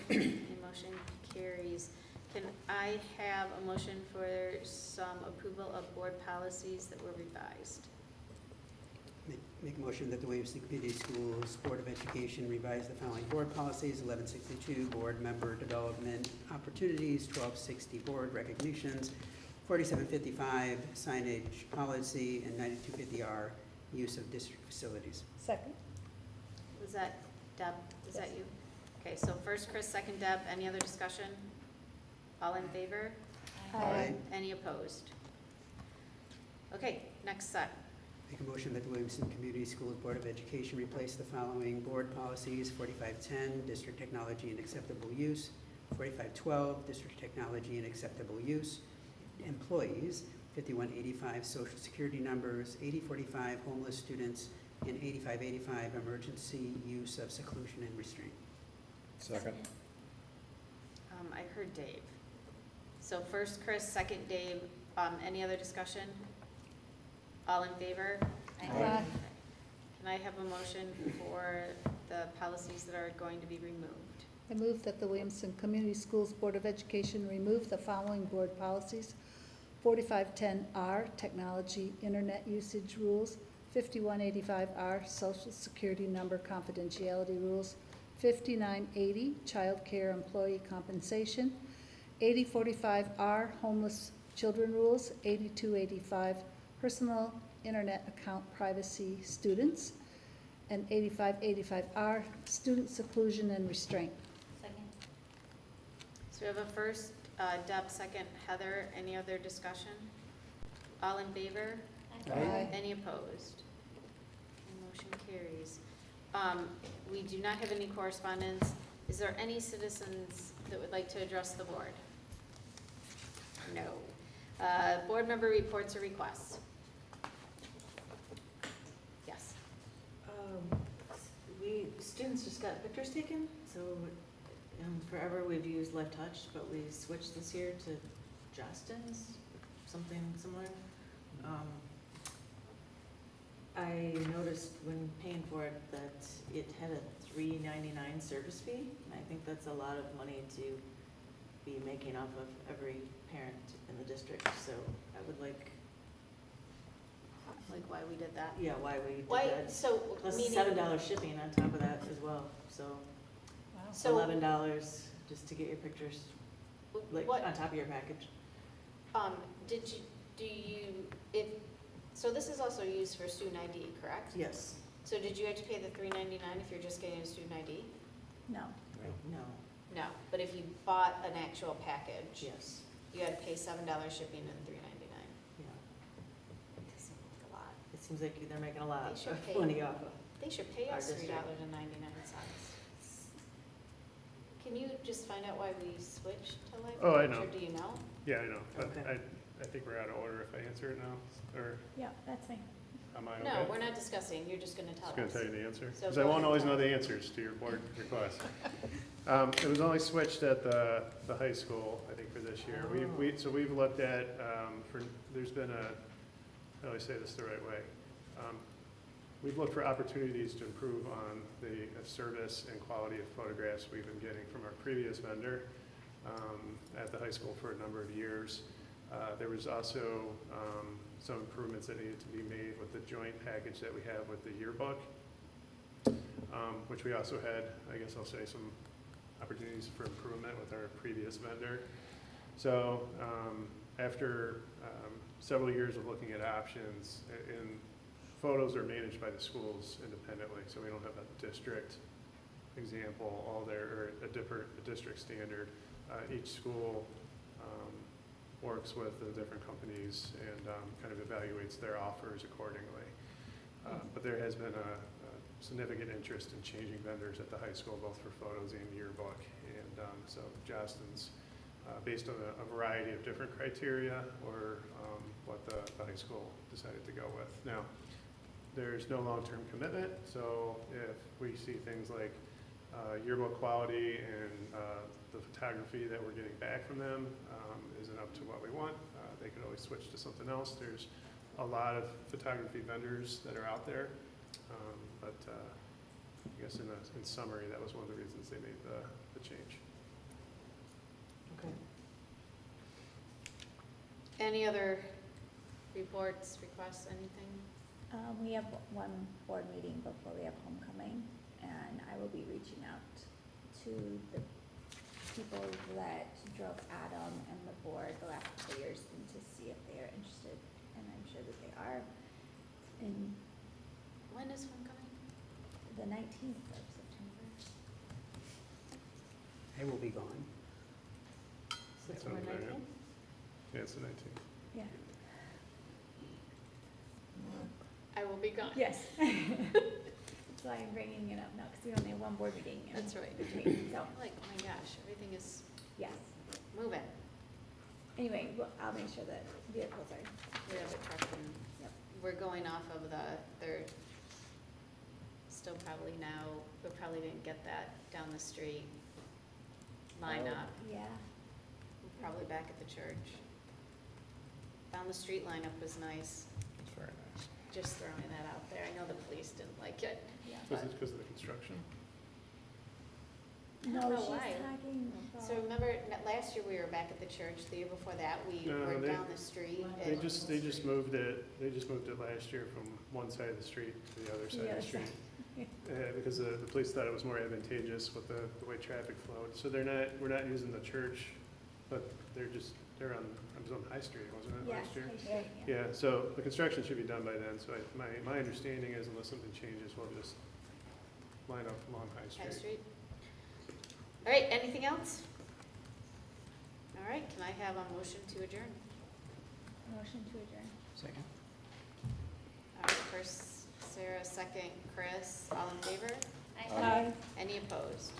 Any motion carries. Can I have a motion for some approval of board policies that were revised? Make a motion that the Williamston Community Schools Board of Education revise the following board policies: 1162, board member development opportunities; 1260, board recognitions; 4755, signage policy; and 9250R, use of district facilities. Second. Was that Deb? Was that Yes. you? Okay, so first Chris, second Deb. Any other discussion? All in favor? Aye. Any opposed? Okay, next set. Make a motion that the Williamston Community Schools Board of Education replace the following board policies: 4510, district technology and acceptable use; 4512, district technology and acceptable use; employees; 5185, social security numbers; 8045, homeless students; and 8585, emergency use of seclusion and restraint. Second. I heard Dave. So first Chris, second Dave. Any other discussion? All in favor? Aye. Can I have a motion for the policies that are going to be removed? I move that the Williamston Community Schools Board of Education remove the following board policies: 4510R, technology internet usage rules; 5185R, social security number confidentiality rules; 5980, child care employee compensation; 8045R, homeless children rules; 8285, personal internet account privacy students; and 8585R, student seclusion and restraint. Second. So we have a first, Deb, second Heather. Any other discussion? All in favor? Aye. Any opposed? Motion carries. We do not have any correspondence. Is there any citizens that would like to address the board? No. Board member reports or requests? Yes. Students just got pictures taken, so forever we've used Life Touch, but we switched this year to Justin's, something similar. I noticed when paying for it that it had a $3.99 service fee, and I think that's a lot of money to be making off of every parent in the district, so I would like, Why we did that? yeah, why we did Why, that. so, Plus meaning, $7 shipping on top of that as well, so so, $11 just to get your pictures, like, what, on top of your package. so this is also used for student ID, correct? Yes. So did you have to pay the $3.99 if you're just getting a student ID? No. No, No, but if you bought an actual package, yes, you had to pay $7 shipping and $3.99. yeah. That doesn't seem like a lot. It seems like they're making a lot They should of pay- money off of. They should pay Our us district. $3.99. Can you just find out why we switched to Life Oh, I Touch, know. or do you know? Yeah, I know, but Okay. I think we're out of order if I answer it now, or Yeah, that's fine. am I okay? No, we're not discussing, you're just gonna tell Just gonna us. tell you the answer, So because go I won't ahead, always tell know the us. answers to your board requests. It was only switched at the high school, I think, for this year. So we've looked at, there's been how do I say this the right way? We've looked for opportunities to improve on the service and quality of photographs we've been getting from our previous vendor at the high school for a number of years. There was also some improvements that needed to be made with the joint package that we have with the yearbook, which we also had, I guess I'll say, some opportunities for improvement with our previous vendor. So after several years of looking at options, and photos are managed by the schools independently, so we don't have a district example all there, or a district standard. Each school works with the different companies and kind of evaluates their offers accordingly. But there has been a significant interest in changing vendors at the high school, both for photos and yearbook. And so Justin's, based on a variety of different criteria, or what the high school decided to go with. Now, there's no long-term commitment, so if we see things like yearbook quality and the photography that we're getting back from them isn't up to what we want, they could always switch to something else. There's a lot of photography vendors that are out there, but I guess in summary, that was one of the reasons they made the change. Okay. Any other reports, requests, anything? We have one board meeting before we have homecoming, and I will be reaching out to the people that drove Adam and the board the last couple of years and to see if they are interested, and I'm sure that they are. In When is homecoming? the 19th of September. I will be gone. That September sounds right, yeah. 19th? Yeah, it's the 19th. Yeah. I will be gone. Yes. That's why I'm bringing it up now, because we only have one board meeting in That's right. between, so, I'm like, oh my gosh, everything is yes. moving. Anyway, well, I'll make sure that vehicles are, We have a truck and Yep. we're going off of the third. Still probably now, we probably didn't get that down the street lineup. yeah. We're probably back at the church. Down the street lineup was nice, It's very nice. just throwing that out there. I know the police didn't like it. Yeah. Was it because of the construction? I No, don't know she's why. talking about. So remember, last year we were back at the church, the year before that, we No, were they- down the street. They and- just moved it last year from one side of the street to the other side of the street. Because the police thought it was more advantageous with the way traffic flowed. So we're not using the church, but they're on, it was on High Street, wasn't it, Yes, last year? High Street, Yeah, so the construction should be done by then, so my understanding is unless something changes, we'll just line up along High High Street. Street. All right, anything else? All right, can I have a motion to adjourn? Motion to adjourn. Second? All right, first Sarah, second Chris, all in favor? Aye. Any opposed?